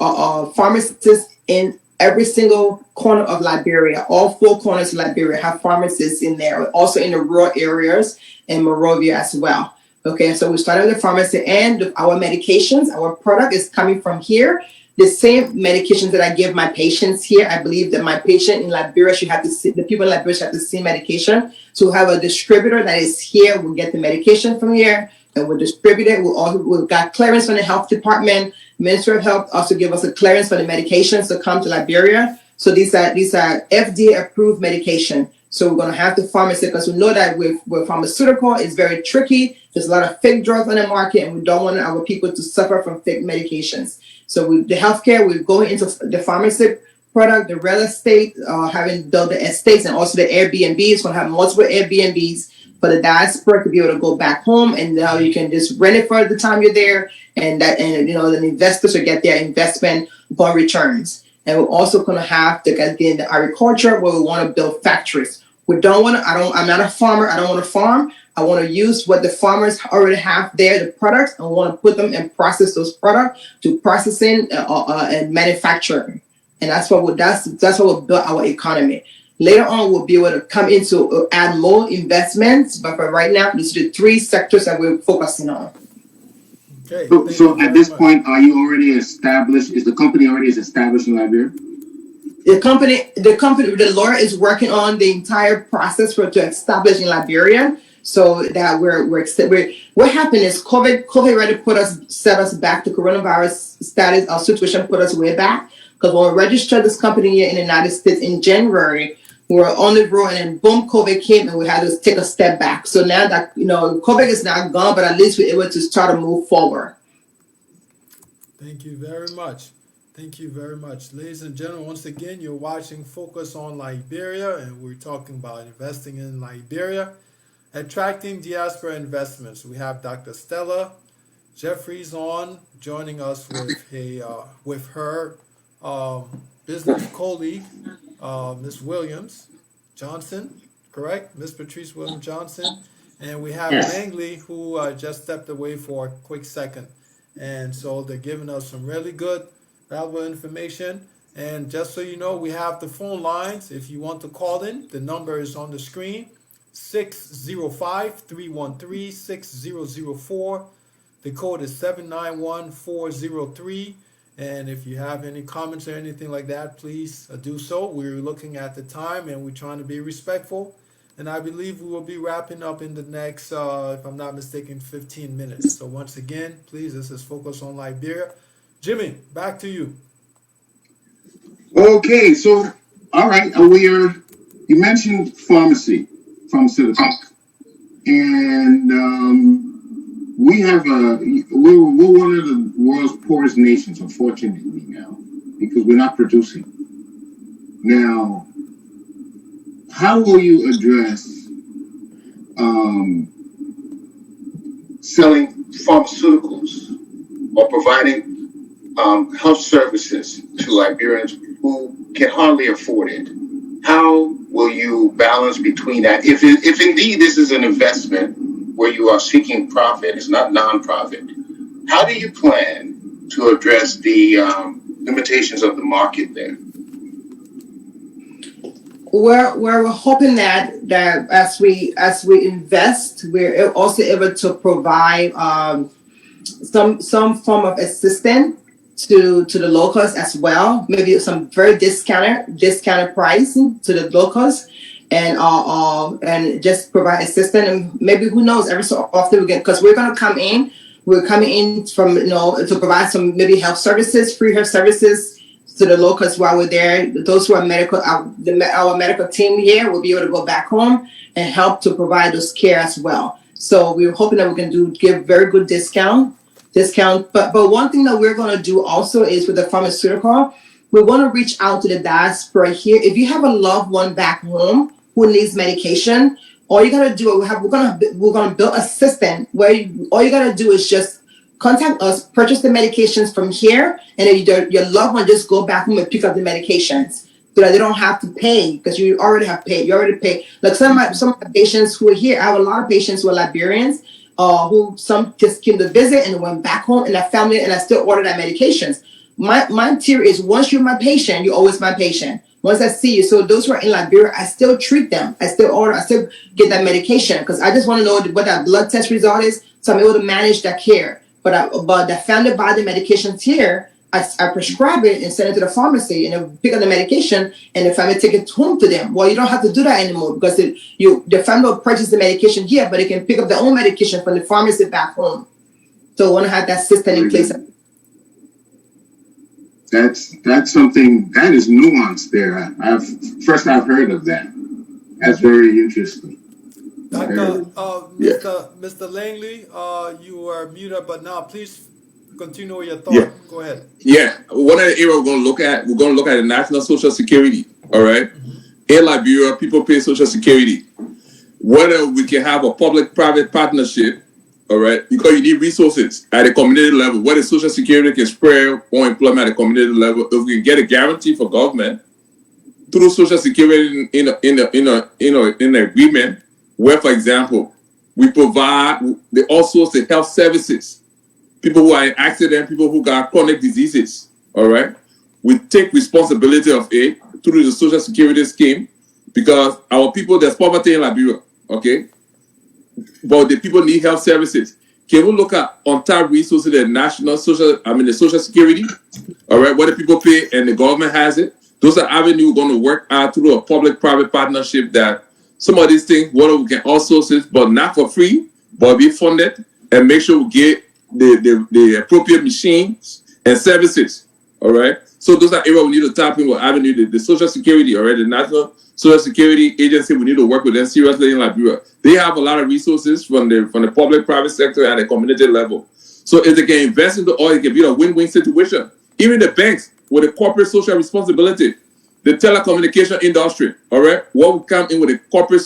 pharmacists in every single corner of Liberia. All 4 corners of Liberia have pharmacists in there. Also in the rural areas in Monrovia as well. Okay, so we started with the pharmacy and our medications. Our product is coming from here. The same medications that I give my patients here, I believe that my patient in Liberia should have the people in Liberia should have the same medication. So we have a distributor that is here. We'll get the medication from here and we'll distribute it. We've got clearance from the health department. Ministry of Health also give us a clearance for the medications to come to Liberia. So these are FDA approved medication. So we're going to have the pharmacy because we know that with pharmaceutical, it's very tricky. There's a lot of fake drugs on the market and we don't want our people to suffer from fake medications. So with the healthcare, we're going into the pharmacy product, the real estate, having built the estates and also the Airbnbs. We'll have multiple Airbnbs for the diaspora to be able to go back home, and now you can just rent it for the time you're there, and the investors will get their investment upon returns. And we're also going to have to get in the agriculture where we want to build factories. We don't want to. I'm not a farmer. I don't want to farm. I want to use what the farmers already have there, the products, and want to put them and process those products to processing and manufacturing. And that's what we'll build our economy. Later on, we'll be able to come into add more investments. But for right now, these are the 3 sectors that we're focusing on. Okay. So at this point, are you already established? Is the company already established in Liberia? The lawyer is working on the entire process to establish in Liberia. So that what happened is COVID already set us back. The coronavirus status, our situation put us way back. Because when we registered this company here in the United States in January, we were on the road, and then boom, COVID came, and we had to take a step back. So now that COVID is not gone, but at least we're able to start to move forward. Thank you very much. Thank you very much. Ladies and gentlemen, once again, you're watching Focus on Liberia, and we're talking about investing in Liberia, attracting diaspora investments. We have Dr. Stella Jeffries on, joining us with her business colleague, Ms. Williams Johnson, correct? Ms. Patrice Williams Johnson. And we have Langley, who just stepped away for a quick second. And so they're giving us some really good, valuable information. And just so you know, we have the phone lines. If you want to call in, the number is on the screen, 605-313-6004. The code is 791403. And if you have any comments or anything like that, please do so. We're looking at the time and we're trying to be respectful. And I believe we will be wrapping up in the next, if I'm not mistaken, 15 minutes. So once again, please, this is Focus on Liberia. Jimmy, back to you. Okay, so all right, you mentioned pharmaceutical, and we're one of the world's poorest nations, unfortunately now, because we're not producing. Now, how will you address selling pharmaceuticals or providing health services to Liberians who can hardly afford it? How will you balance between that? If indeed this is an investment where you are seeking profit, it's not nonprofit, how do you plan to address the limitations of the market there? We're hoping that as we invest, we're also able to provide some form of assistance to the locals as well. Maybe some very discounted price to the locals, and just provide assistance. And maybe, who knows, every so often we get, because we're coming in from, to provide some maybe health services, free health services to the locals while we're there. Those who are our medical team here will be able to go back home and help to provide those care as well. So we're hoping that we can give very good discount. But one thing that we're going to do also is, with the pharmaceutical, we want to reach out to the diaspora here. If you have a loved one back home who needs medication, all you got to do, we're going to build a system where all you got to do is just contact us, purchase the medications from here, and then your loved one just go back home and pick up the medications, so that they don't have to pay, because you already have paid. You already paid. Like some of my patients who are here, I have a lot of patients who are Liberians, who some just came to visit and went back home, and that family, and I still order that medications. My theory is, once you're my patient, you're always my patient. Once I see you, so those who are in Liberia, I still treat them. I still get that medication, because I just want to know what that blood test result is, so I'm able to manage that care. But the family buy the medications here, I prescribe it and send it to the pharmacy, and they pick up the medication, and the family take it home to them. Well, you don't have to do that anymore, because the family will purchase the medication here, but they can pick up their own medication from the pharmacy back home. So I want to have that system in place. That's something that is nuanced there. I've heard of that. That's very interesting. Mr. Langley, you are muted, but now please continue with your thought. Yeah. Go ahead. Yeah, one of the areas we're going to look at the national social security. All right, in Liberia, people pay social security. Whether we can have a public-private partnership, all right, because you need resources at a community level. Whether social security can spread or employment at a community level, if we can get a guarantee for government through social security in an agreement, where, for example, we provide all sorts of health services. People who are in accident, people who got chronic diseases, all right? We take responsibility of it through the social security scheme, because our people, there's poverty in Liberia, okay? But the people need health services. Can we look at untapped resources, the social security, all right, what the people pay and the government has it? Those are avenues we're going to work out through a public-private partnership, that some of these things, what we can outsource it, but not for free, but be funded, and make sure we get the appropriate machines and services, all right? So those are areas we need to tap in with avenue, the social security, all right? The National Social Security Agency, we need to work with them seriously in Liberia. They have a lot of resources from the public-private sector at the community level. So if they can invest into oil, it can be a win-win situation. Even the banks with the corporate social responsibility, the telecommunication industry, all right? What will come in with the corporate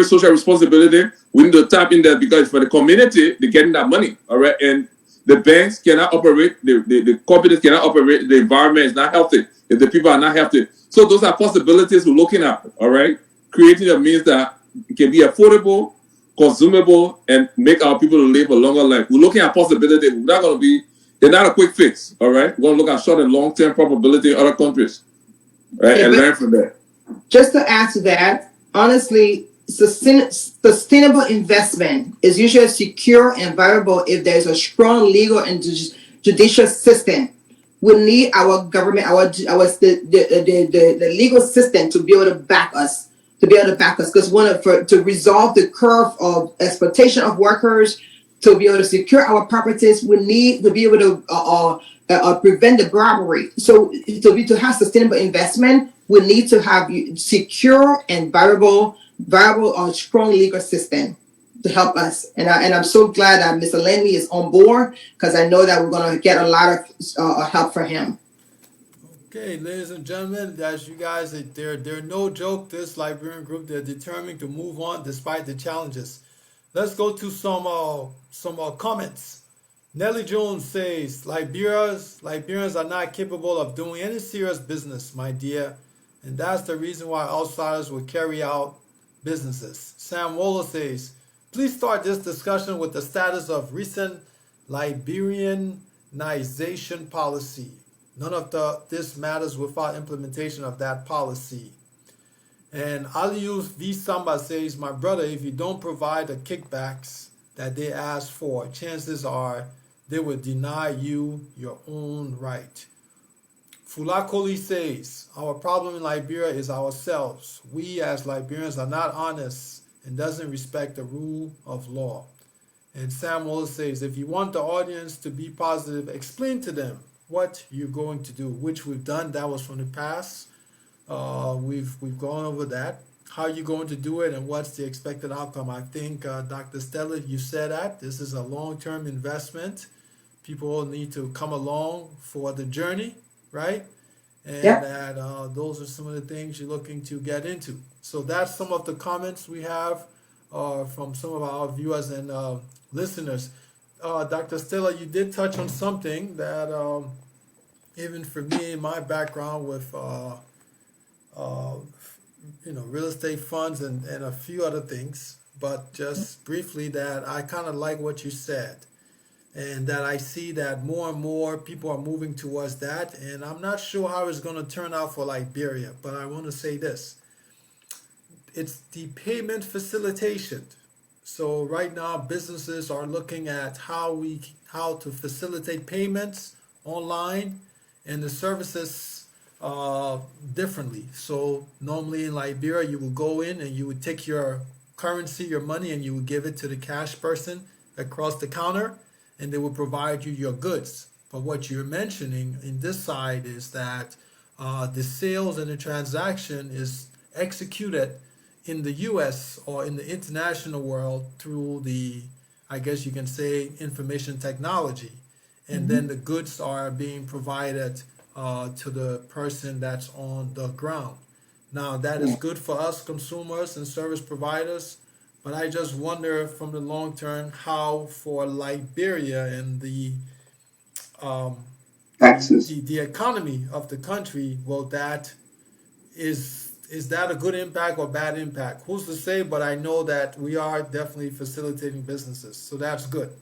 social responsibility, we need to tap in there, because for the community, they're getting that money, all right? And the banks cannot operate, the companies cannot operate, the environment is not healthy if the people are not healthy. So those are possibilities we're looking at, all right? Creating a means that it can be affordable, consumable, and make our people live a longer life. We're looking at possibilities. They're not a quick fix, all right? We're going to look at short and long-term probability in other countries, right? And learn from that. Just to add to that, honestly, sustainable investment is usually secure and viable if there's a strong legal and judicial system we need our government, the legal system to be able to back us, because to resolve the curve of exploitation of workers, to be able to secure our properties, we need to be able to prevent the bribery. So to have sustainable investment, we need to have secure and viable or strong legal system to help us. And I'm so glad that Mr. Lenny is on board, because I know that we're going to get a lot of help from him. Okay, ladies and gentlemen, as you guys, they're no joke. This Liberian group, they're determined to move on despite the challenges. Let's go to some comments. Nellie Jones says, Liberians are not capable of doing any serious business, my dear, and that's the reason why outsiders will carry out businesses. Sam Waller says, please start this discussion with the status of recent Liberianization policy. None of this matters without implementation of that policy. And Alius V. Samba says, my brother, if you don't provide the kickbacks that they ask for, chances are they will deny you your own right. Fulakoli says, our problem in Liberia is ourselves. We as Liberians are not honest and doesn't respect the rule of law. And Sam Wallace says, if you want the audience to be positive, explain to them what you're going to do, which we've done. That was from the past. We've gone over that. How you're going to do it and what's the expected outcome. I think, Dr. Stella, you said that. This is a long-term investment. People need to come along for the journey, right? And that those are some of the things you're looking to get into. So that's some of the comments we have from some of our viewers and listeners. Dr. Stella, you did touch on something that even for me, my background with real estate funds and a few other things, but just briefly that I kind of like what you said, and that I see that more and more people are moving towards that, and I'm not sure how it's going to turn out for Liberia, but I want to say this. It's the payment facilitation. So right now, businesses are looking at how to facilitate payments online and the services differently. So normally in Liberia, you will go in and you would take your currency, your money, and you would give it to the cash person across the counter, and they will provide you your goods. But what you're mentioning in this side is that the sales and the transaction is executed in the U.S. or in the international world through the, I guess you can say, information technology. And then the goods are being provided to the person that's on the ground. Now, that is good for us consumers and service providers, but I just wonder from the long term how for Liberia and the economy of the country, well, that is that a good impact or bad impact? Who's to say? But I know that we are definitely facilitating businesses, so that's good.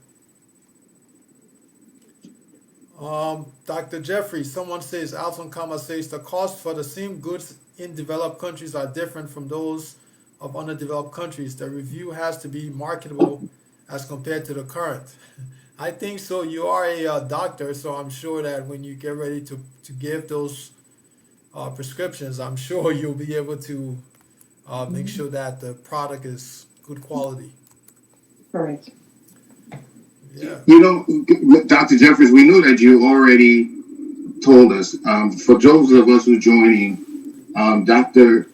Dr. Jeffrey, someone says, Alton Kama says, the cost for the same goods in developed countries are different from those of underdeveloped countries. The review has to be marketable as compared to the current. I think so. You are a doctor, so I'm sure that when you get ready to give those prescriptions, I'm sure you'll be able to make sure that the product is good quality. Correct. Yeah. Dr. Jeffries, we know that you already told us. For those of us who are joining, Dr.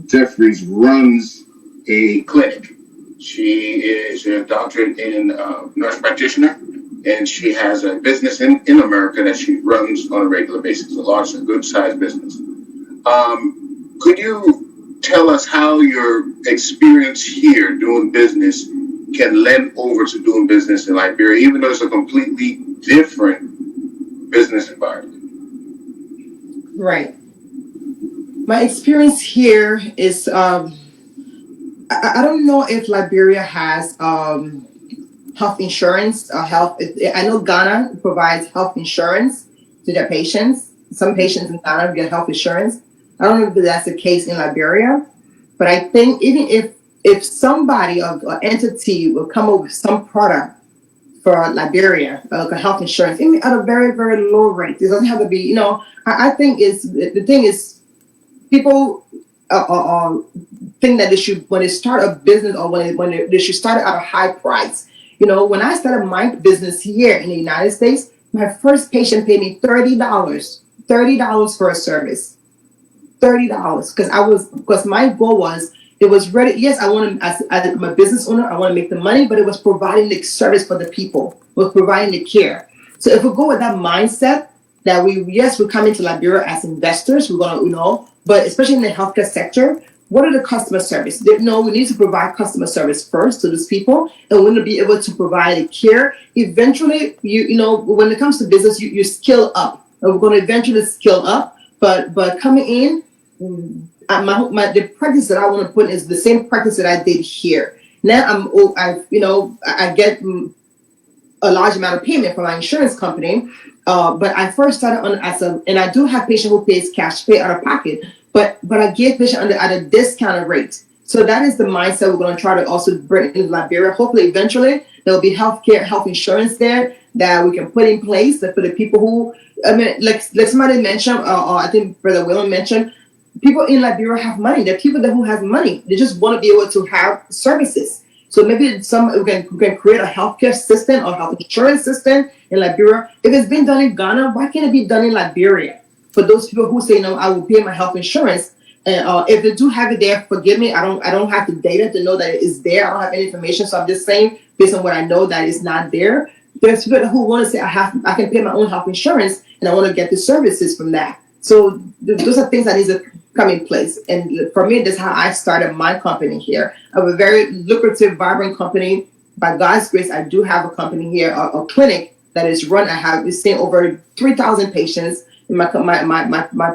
Jeffries runs a clinic. She is a doctorate in nurse practitioner, and she has a business in America that she runs on a regular basis, a large and good-sized business. Could you tell us how your experience here doing business can lend over to doing business in Liberia, even though it's a completely different business environment? Right. My experience here is, I don't know if Liberia has health insurance. I know Ghana provides health insurance to their patients. Some patients in Ghana get health insurance. I don't know if that's the case in Liberia, but I think even if somebody or entity will come up with some product for Liberia, health insurance, even at a very, very low rate. It doesn't have to be, I think is the thing is people think that they should, when they start a business or they should start it at a high price. When I started my business here in the United States, my first patient paid me $30 for a service. $30 because my goal was it was ready. Yes, I want to, as I'm a business owner, I want to make the money, but it was providing the service for the people, was providing the care. So if we go with that mindset that we're coming to Liberia as investors, we're gonna, but especially in the healthcare sector, what are the customer service? No, we need to provide customer service first to these people, and we're going to be able to provide the care. Eventually, when it comes to business, you scale up, and we're going to eventually scale up. But coming in, the practice that I want to put is the same practice that I did here. Now I get a large amount of payment from my insurance company. But I first started on and I do have patient who pays cash pay out of pocket, but I give patient at a discounted rate. So that is the mindset we're going to try to also bring in Liberia. Hopefully, eventually there will be health insurance there that we can put in place for the people who, like somebody mentioned, or I think Brother William mentioned, people in Liberia have money. There are people there who have money. They just want to be able to have services. So maybe we can create a healthcare system or health insurance system in Liberia. If it's been done in Ghana, why can't it be done in Liberia? For those people who say, no, I will pay my health insurance. And if they do have it there, forgive me. I don't have the data to know that it is there. I don't have any information. So I'm just saying, based on what I know, that it's not there. There's people who want to say, I can pay my own health insurance and I want to get the services from that. So those are things that need to come in place. And for me, that's how I started my company here. I have a very lucrative, vibrant company. By God's grace, I do have a company here, a clinic that is run. It's seen over 3,000 patients in my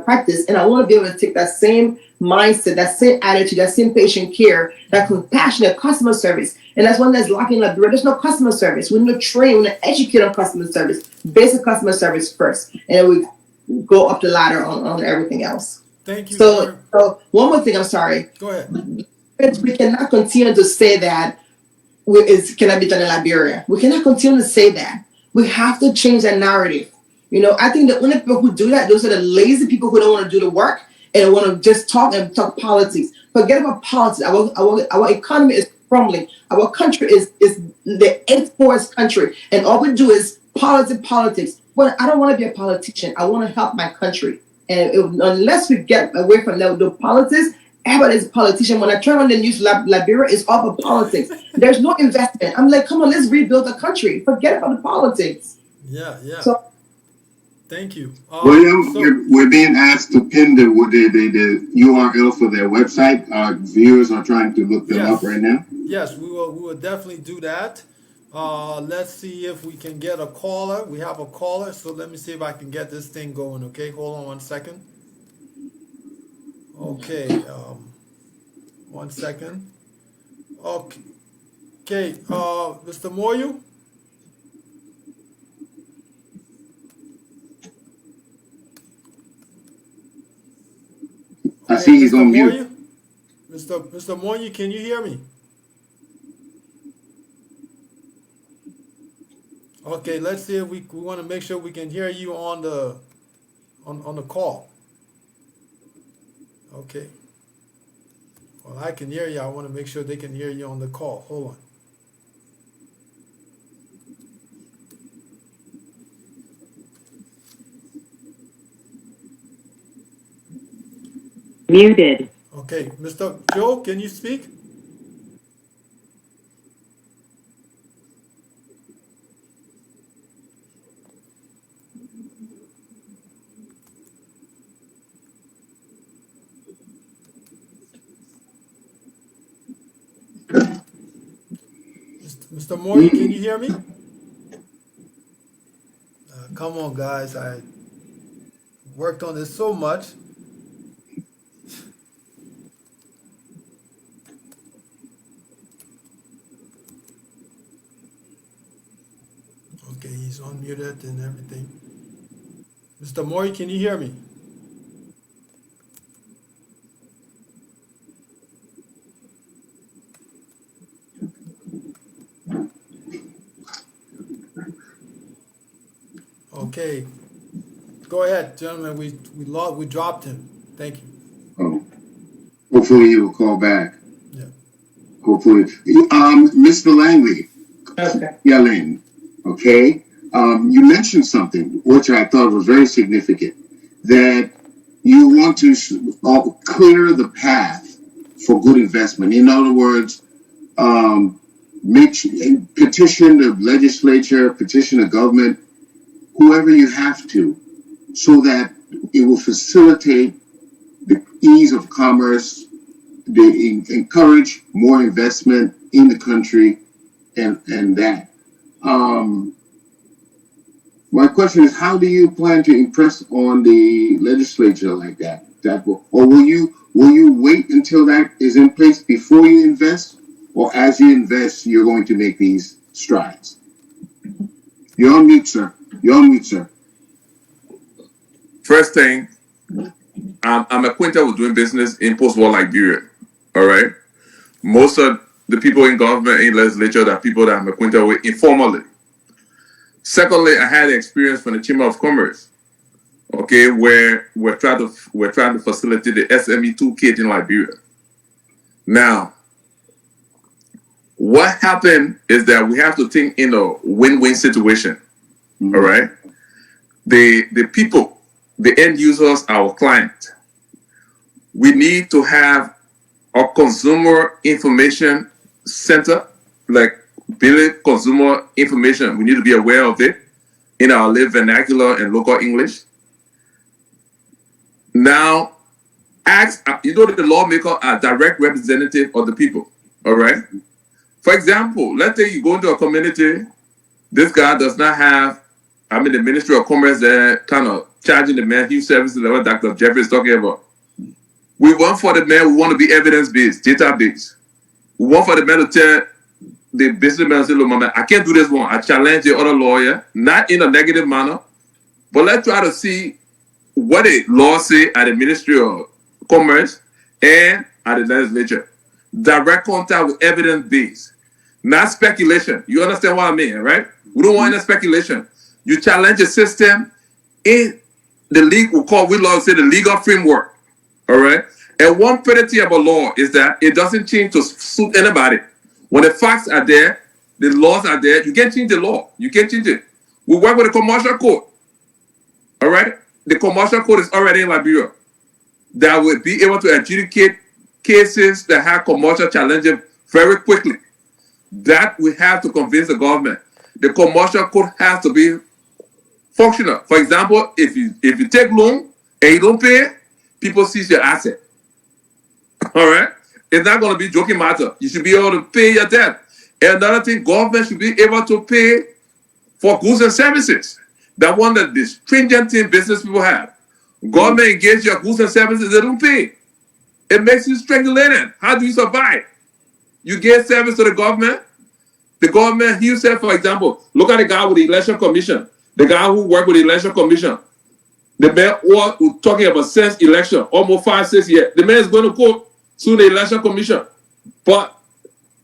practice. And I want to be able to take that same mindset, that same attitude, that same patient care, that compassionate customer service. And that's one that's lacking in Liberia. There's no customer service. We need to train, we need to educate on customer service, basic customer service first. And we go up the ladder on everything else. Thank you. So one more thing, I'm sorry. Go ahead. We cannot continue to say that it cannot be done in Liberia. We cannot continue to say that. We have to change that narrative. I think the only people who do that, those are the lazy people who don't want to do the work and want to just talk politics. Forget about politics. Our economy is crumbling. Our country is the eighth poorest country, and all we do is politics. Well, I don't want to be a politician. I want to help my country. And unless we get away from the politics, everybody's a politician. When I turn on the news, Liberia is all about politics. There's no investment. I'm like, come on, let's rebuild the country. Forget about the politics. Yeah. So, thank you. William, we're being asked to pin the URL for their website. Our viewers are trying to look them up right now. Yes, we will definitely do that. Let's see if we can get a caller. We have a caller, so let me see if I can get this thing going. Okay, hold on 1 second. Okay, 1 second. Okay, Mr. Moyu. I see he's on mute. Mr. Moyu, can you hear me? Okay, let's see if we want to make sure we can hear you on the call. Okay. Well, I can hear you. I want to make sure they can hear you on the call. Hold on. Muted. Okay, Mr. Joe, can you speak? Mr. Moore, can you hear me? Come on, guys. I worked on this so much. Okay, he's unmuted and everything. Mr. Moore, can you hear me? Okay. Go ahead, gentlemen. We dropped him. Thank you. Oh, hopefully he will call back. Yeah. Hopefully. Mr. Langley. Okay. Yellen. Okay. You mentioned something which I thought was very significant, that you want to clear the path for good investment. In other words, petition the legislature, petition the government, whoever you have to, so that it will facilitate the ease of commerce, they encourage more investment in the country, and that. My question is, how do you plan to impress on the legislature like that? Or will you wait until that is in place before you invest, or as you invest, you're going to make these strides? You're on mute, sir. You're on mute, sir. First thing, I'm acquainted with doing business in post-war Liberia. All right. Most of the people in government, in legislature, are people that I'm acquainted with informally. Secondly, I had experience from the Chamber of Commerce, okay, where we're trying to facilitate the SME toolkit in Liberia. Now, what happened is that we have to think in a win-win situation. All right. The people, the end users, our client, we need to have a consumer information center, like build consumer information. We need to be aware of it in our live vernacular and local English. Now, the lawmaker are direct representative of the people. All right. For example, let's say you go into a community, this guy does not have, the Ministry of Commerce there kind of charging the man huge services that what Dr. Jeffrey is talking about. We want for the man, we want to be evidence-based, data-based. We want for the man to tell the businessman, say, look, man, I can't do this one. I challenge the other lawyer, not in a negative manner, but let's try to see what the law say at the Ministry of Commerce and at the legislature. Direct contact with evidence-based, not speculation. You understand what I mean, right? We don't want any speculation. You challenge the system in the legal framework. All right. And one pretty thing about law is that it doesn't change to suit anybody. When the facts are there, the laws are there, you can't change the law. You can't change it. We work with the commercial code. All right. The commercial code is already in Liberia that will be able to adjudicate cases that have commercial challenges very quickly. That we have to convince the government. The commercial code has to be functional. For example, if you take loan and you don't pay, people seize your asset. All right? It's not going to be joking matter. You should be able to pay your debt. And another thing, government should be able to pay for goods and services. That one that the stringent thing business people have. Government engage your goods and services, they don't pay. It makes you strangulated. How do you survive? You get service to the government. The government, he said, for example, look at the guy with the election commission. The guy who worked with the election commission. The man was talking about since election, almost 5-6 years. The man is going to court soon the election commission. But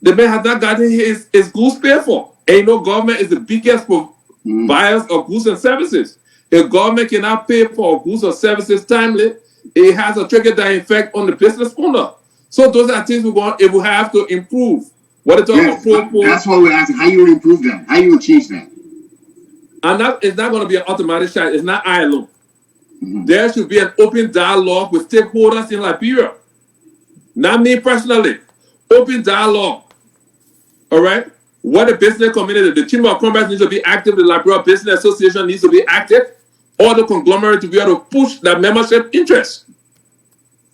the man has not gotten his goods paid for. And government is the biggest buyers of goods and services. If government cannot pay for goods or services timely, it has a trickle-down effect on the business owner. So those are things if we have to improve. What That's what we're asking. How you will improve that? How you will change that? And it's not going to be an automatic shot. It's not I alone. There should be an open dialogue with stakeholders in Liberia. Not me personally. Open dialogue. All right? What the business community, the Chamber of Commerce needs to be active, the Liberia Business Association needs to be active, or the conglomerate to be able to push that membership interest.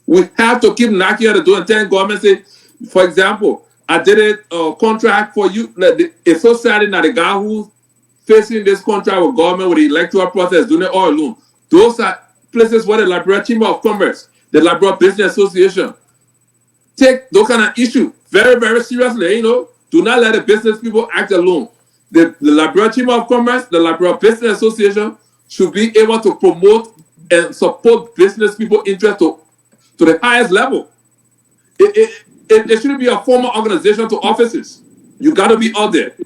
We have to keep knocking on the door and telling government, say, for example, I did a contract for you. It's so sad that the guy who's facing this contract with government with the electoral process doing it all alone. Those are places where the Liberia Chamber of Commerce, the Liberia Business Association, take those kind of issues very, very seriously. Do not let the business people act alone. The Liberia Chamber of Commerce, the Liberia Business Association should be able to promote and support business people interest to the highest level. It shouldn't be a formal organization to offices. You got to be out there.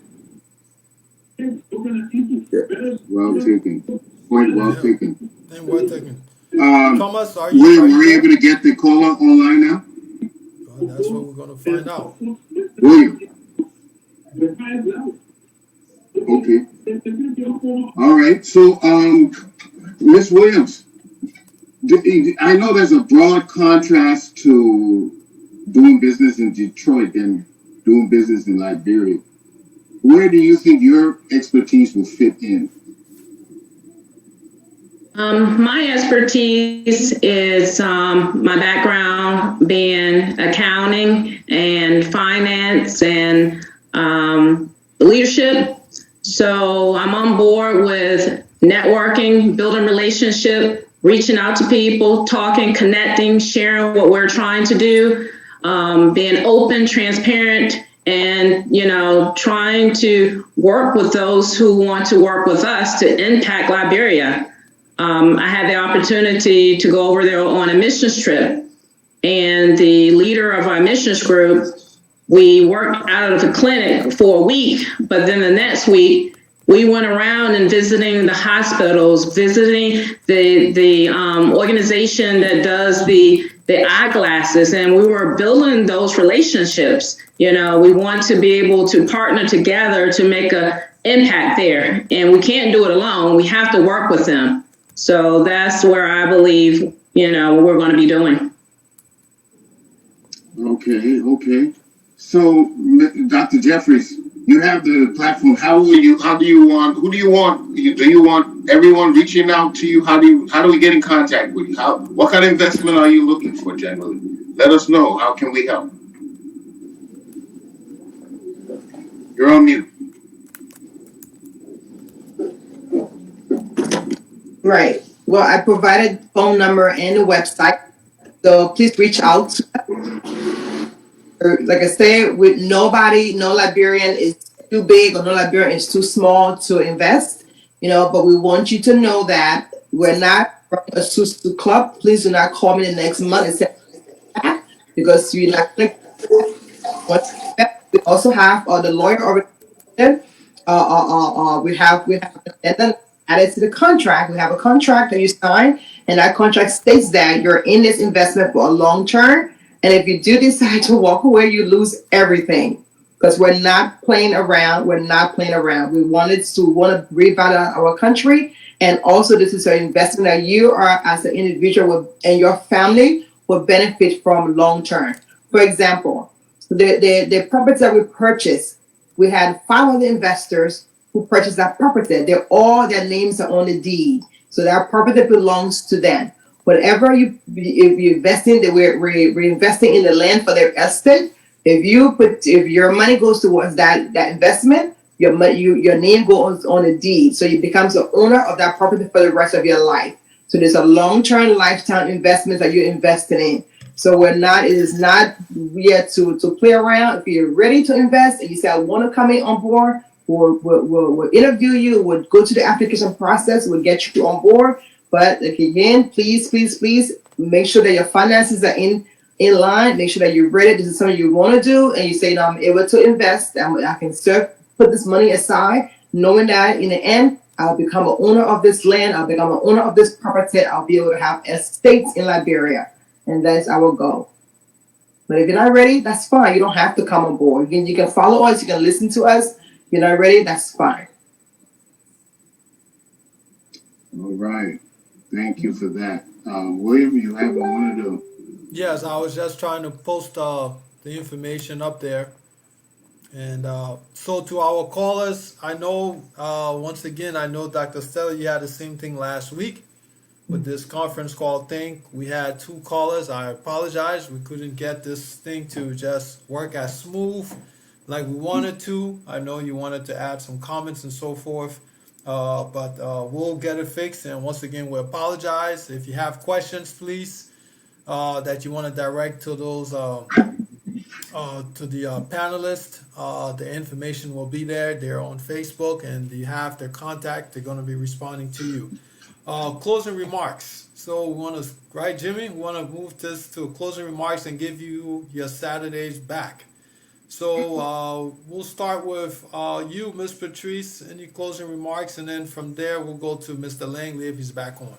Well taken. Point well Yeah. taken. Then we're taking. Um, Thomas, are were you we there? able to get the caller online now? Well, that's what we're going to find out. William. Okay. All right. So, Miss Williams, I know there's a broad contrast to doing business in Detroit and doing business in Liberia. Where do you think your expertise will fit in? My expertise is my background being accounting and finance and leadership. So I'm on board with networking, building relationship, reaching out to people, talking, connecting, sharing what we're trying to do, being open, transparent, and trying to work with those who want to work with us to impact Liberia. I had the opportunity to go over there on a missions trip, and the leader of our missions group, we worked out of the clinic for a week, but then the next week we went around and visiting the hospitals, visiting the organization that does the eyeglasses, and we were building those relationships. We want to be able to partner together to make an impact there, and we can't do it alone. We have to work with them. So that's where I believe, we're going to be doing. Okay. So, Dr. Jeffries, you have the platform. Who do you want? Do you want everyone reaching out to you? How do we get in contact with you? What kind of investment are you looking for generally? Let us know. How can we help? You're on mute. Right. Well, I provided phone number and the website, so please reach out. Like I said, with nobody, no Liberian is too big or no Liberian is too small to invest. But we want you to know that we're not running a susu club. Please do not call me the next month and say that, because you're not going to. We also have the lawyer organization. We have and then added to the contract. We have a contract that you sign, and that contract states that you're in this investment for a long term. And if you do decide to walk away, you lose everything, because we're not playing around. We're not playing around. We want to revitalize our country, and also this is an investment that you are as an individual and your family will benefit from long term. For example, the property that we purchased, we had 5 other investors who purchased that property. Their names are on the deed, so that property belongs to them. Whatever if you invest in, we're investing in the land for their estate. If your money goes towards that investment, your name goes on the deed, so you become the owner of that property for the rest of your life. So there's a long-term lifetime investment that you're investing in. So it is not yet to play around. If you're ready to invest and you say, I want to come in on board, we'll interview you, we'll go to the application process, we'll get you on board. But again, please make sure that your finances are in line. Make sure that you're ready. This is something you want to do, and you say, no, I'm able to invest. I can put this money aside, knowing that in the end, I'll become an owner of this land. I'll become an owner of this property. I'll be able to have estates in Liberia. And that's our goal. But if you're not ready, that's fine. You don't have to come on board. You can follow us. You can listen to us. If you're not ready, that's fine. All right. Thank you for that. William, you have one of the... Yes, I was just trying to post the information up there. And so to our callers, I know, once again, I know Dr. Stella, you had the same thing last week with this conference call thing. We had 2 callers. I apologize. We couldn't get this thing to just work as smooth like we wanted to. I know you wanted to add some comments and so forth, but we'll get it fixed. And once again, we apologize. If you have questions, please, that you want to direct to those to the panelists, the information will be there. They're on Facebook, and you have their contact. They're going to be responding to you. Closing remarks. So we want to, right, Jimmy? We want to move this to closing remarks and give you your Saturdays back. So we'll start with you, Ms. Patrice. Any closing remarks, and then from there we'll go to Mr. Langley if he's back on.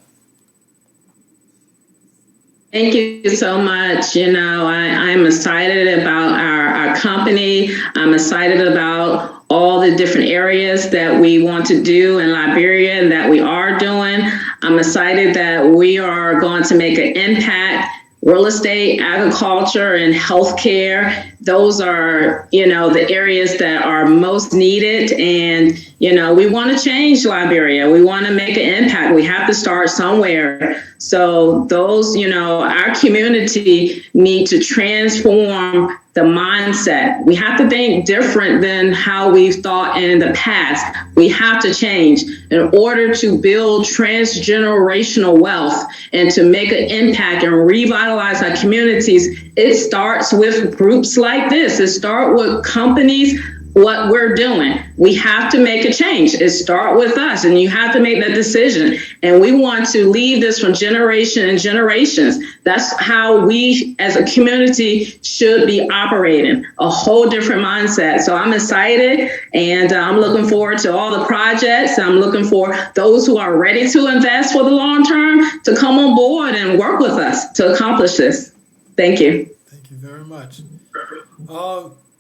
Thank you so much. I'm excited about our company. I'm excited about all the different areas that we want to do in Liberia and that we are doing. I'm excited that we are going to make an impact. Real estate, agriculture, and healthcare. Those are, the areas that are most needed. And, we want to change Liberia. We want to make an impact. We have to start somewhere. So those, our community need to transform the mindset. We have to think different than how we've thought in the past. We have to change in order to build transgenerational wealth and to make an impact and revitalize our communities. It starts with groups like this. It starts with companies. What we're doing, we have to make a change. It starts with us, and you have to make that decision. And we want to leave this from generation and generations. That's how we as a community should be operating, a whole different mindset. So I'm excited, and I'm looking forward to all the projects. I'm looking for those who are ready to invest for the long term to come on board and work with us to accomplish this. Thank you. Thank you very much.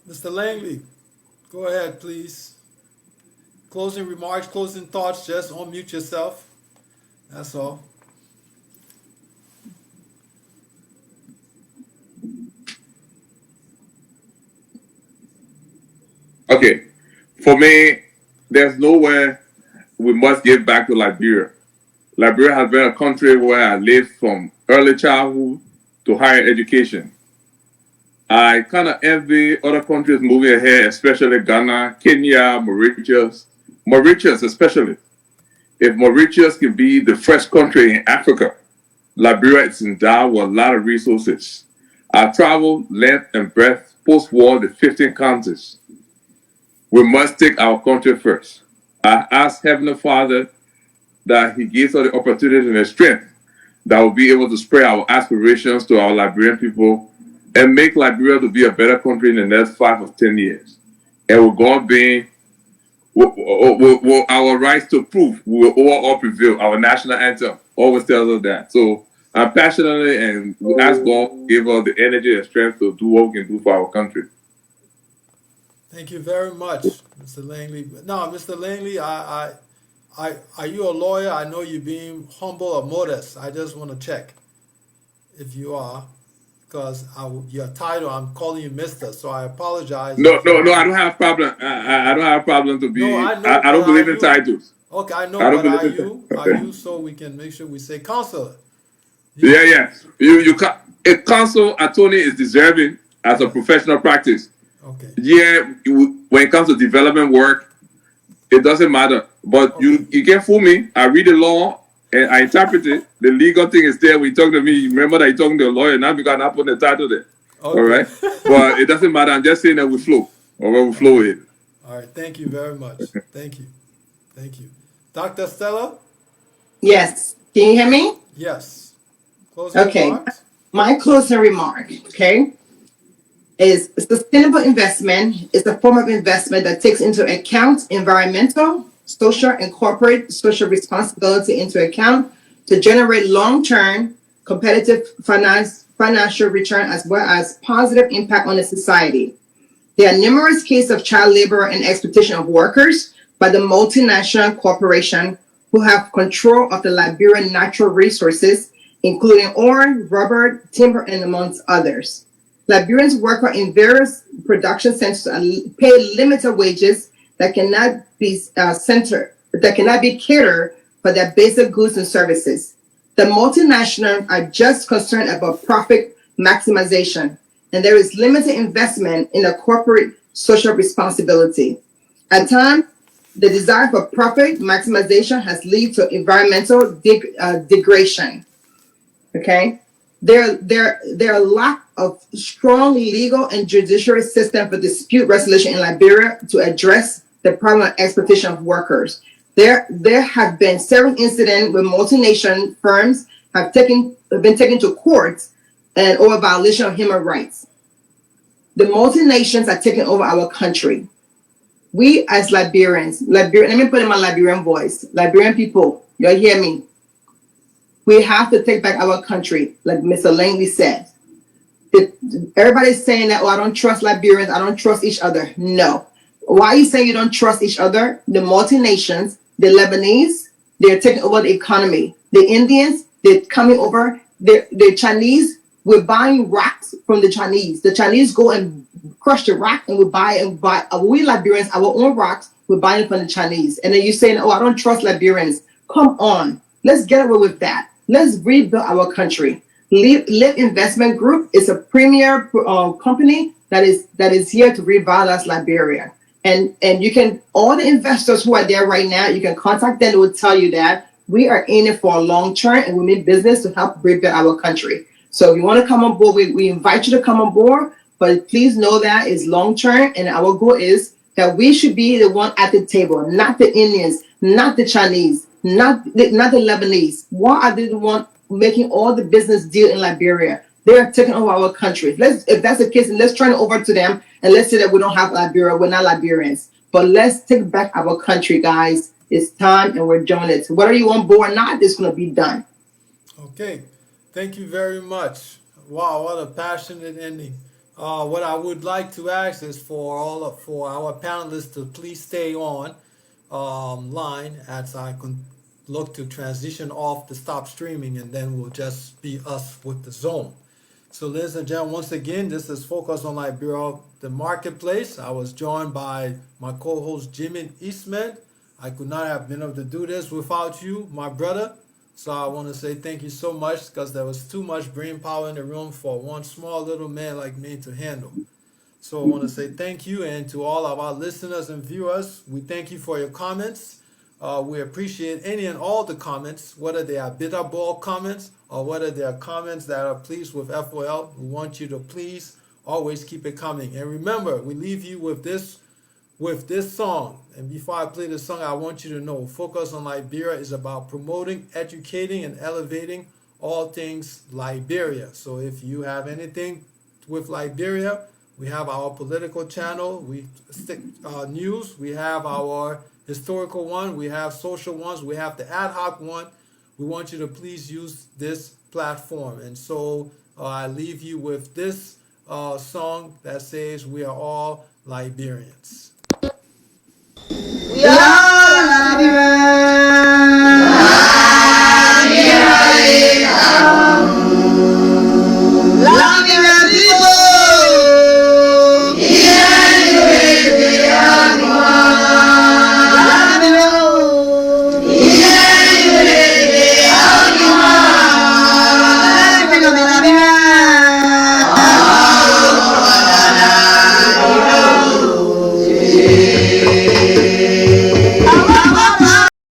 Mr. Langley, go ahead, please. Closing remarks, closing thoughts, just unmute yourself. That's all. Okay. For me, there's nowhere we must give back to Liberia. Liberia has been a country where I lived from early childhood to higher education. I kind of envy other countries moving ahead, especially Ghana, Kenya, Mauritius especially. If Mauritius can be the first country in Africa, Liberia is endowed with a lot of resources. I traveled length and breadth post-war to 15 countries. We must take our country first. I ask Heavenly Father that He gives us the opportunity and the strength that will be able to spread our aspirations to our Liberian people and make Liberia to be a better country in the next 5 or 10 years. And we're going to be, our rights to prove, we will all prevail. Our national anthem always tells us that. So I'm passionately and we ask God to give us the energy and strength to do what we can do for our country. Thank you very much, Mr. Langley. Now, Mr. Langley, are you a lawyer? I know you're being humble or modest. I just want to check if you are. Because your title, I'm calling you Mister, so I apologize. No, I don't have problem. I don't have problem to be. No, I know. I don't believe in titles. Okay, I know, but are you? Are you? So we can make sure we say counselor. Yeah. You can. A counsel attorney is deserving as a professional practice. Okay. Yeah, when it comes to development work, it doesn't matter. But okay. you can't fool me. I read the law. And I interpret it. The legal thing is there. When you talk to me, you remember that you're talking to a lawyer now because I put the title there. Okay. All right? But it doesn't matter. I'm just saying that we flow. Or where we flow in. All right. Thank you very much. Thank you. Dr. Stella? Yes. Can you hear me? Yes. Closing remarks? My closing remark, is sustainable investment is a form of investment that takes into account environmental, social, and corporate social responsibility into account to generate long-term competitive financial return as well as positive impact on the society. There are numerous cases of child labor and exploitation of workers by the multinational corporation who have control of the Liberian natural resources, including ore, rubber, timber, and amongst others. Liberians work in various production centers and pay limited wages that cannot be catered for their basic goods and services. The multinationals are just concerned about profit maximization, and there is limited investment in a corporate social responsibility. At times, the desire for profit maximization has led to environmental degradation. There are lack of strong legal and judicial system for dispute resolution in Liberia to address the problem of exploitation of workers. There have been several incidents where multinational firms have been taken to court and over violation of human rights. The multinations are taking over our country. We as Liberians, let me put in my Liberian voice. Liberian people, you hear me? We have to take back our country, like Mr. Langley said. Everybody's saying that, oh, I don't trust Liberians, I don't trust each other. No. Why are you saying you don't trust each other? The multinations, the Lebanese, they're taking over the economy. The Indians, they're coming over. The Chinese, we're buying rocks from the Chinese. The Chinese go and crush the rock and we buy. We Liberians, our own rocks, we're buying from the Chinese. And then you're saying, oh, I don't trust Liberians. Come on. Let's get away with that. Let's rebuild our country. Live Investment Group is a premier company that is here to revitalize Liberia. And you can, all the investors who are there right now, you can contact them. They will tell you that we are in it for a long term and we mean business to help rebuild our country. So if you want to come on board, we invite you to come on board. But please know that it's long term, and our goal is that we should be the one at the table, not the Indians, not the Chinese, not the Lebanese. Why are they the one making all the business deal in Liberia? They are taking over our country. If that's the case, let's turn it over to them and let's say that we don't have Liberia. We're not Liberians. But let's take back our country, guys. It's time and we're doing it. So whether you on board or not, it's going to be done. Okay. Thank you very much. Wow, what a passionate ending. What I would like to ask is for our panelists to please stay on line as I look to transition off the stop streaming, and then we'll just be us with the zone. So ladies and gentlemen, once again, this is Focus on Liberia, the Marketplace. I was joined by my co-host Jimmy Eastman. I could not have been able to do this without you, my brother. So I want to say thank you so much, because there was too much brain power in the room for one small little man like me to handle. So I want to say thank you, and to all of our listeners and viewers, we thank you for your comments. We appreciate any and all the comments, whether they are bitterball comments or whether they are comments that are pleased with FOL. We want you to please always keep it coming. And remember, we leave you with this song. And before I play the song, I want you to know Focus on Liberia is about promoting, educating, and elevating all things Liberia. So if you have anything with Liberia, we have our political channel, we stick news, we have our historical one, we have social ones, we have the ad hoc one. We want you to please use this platform. And so I leave you with this song that says we are all Liberians. We are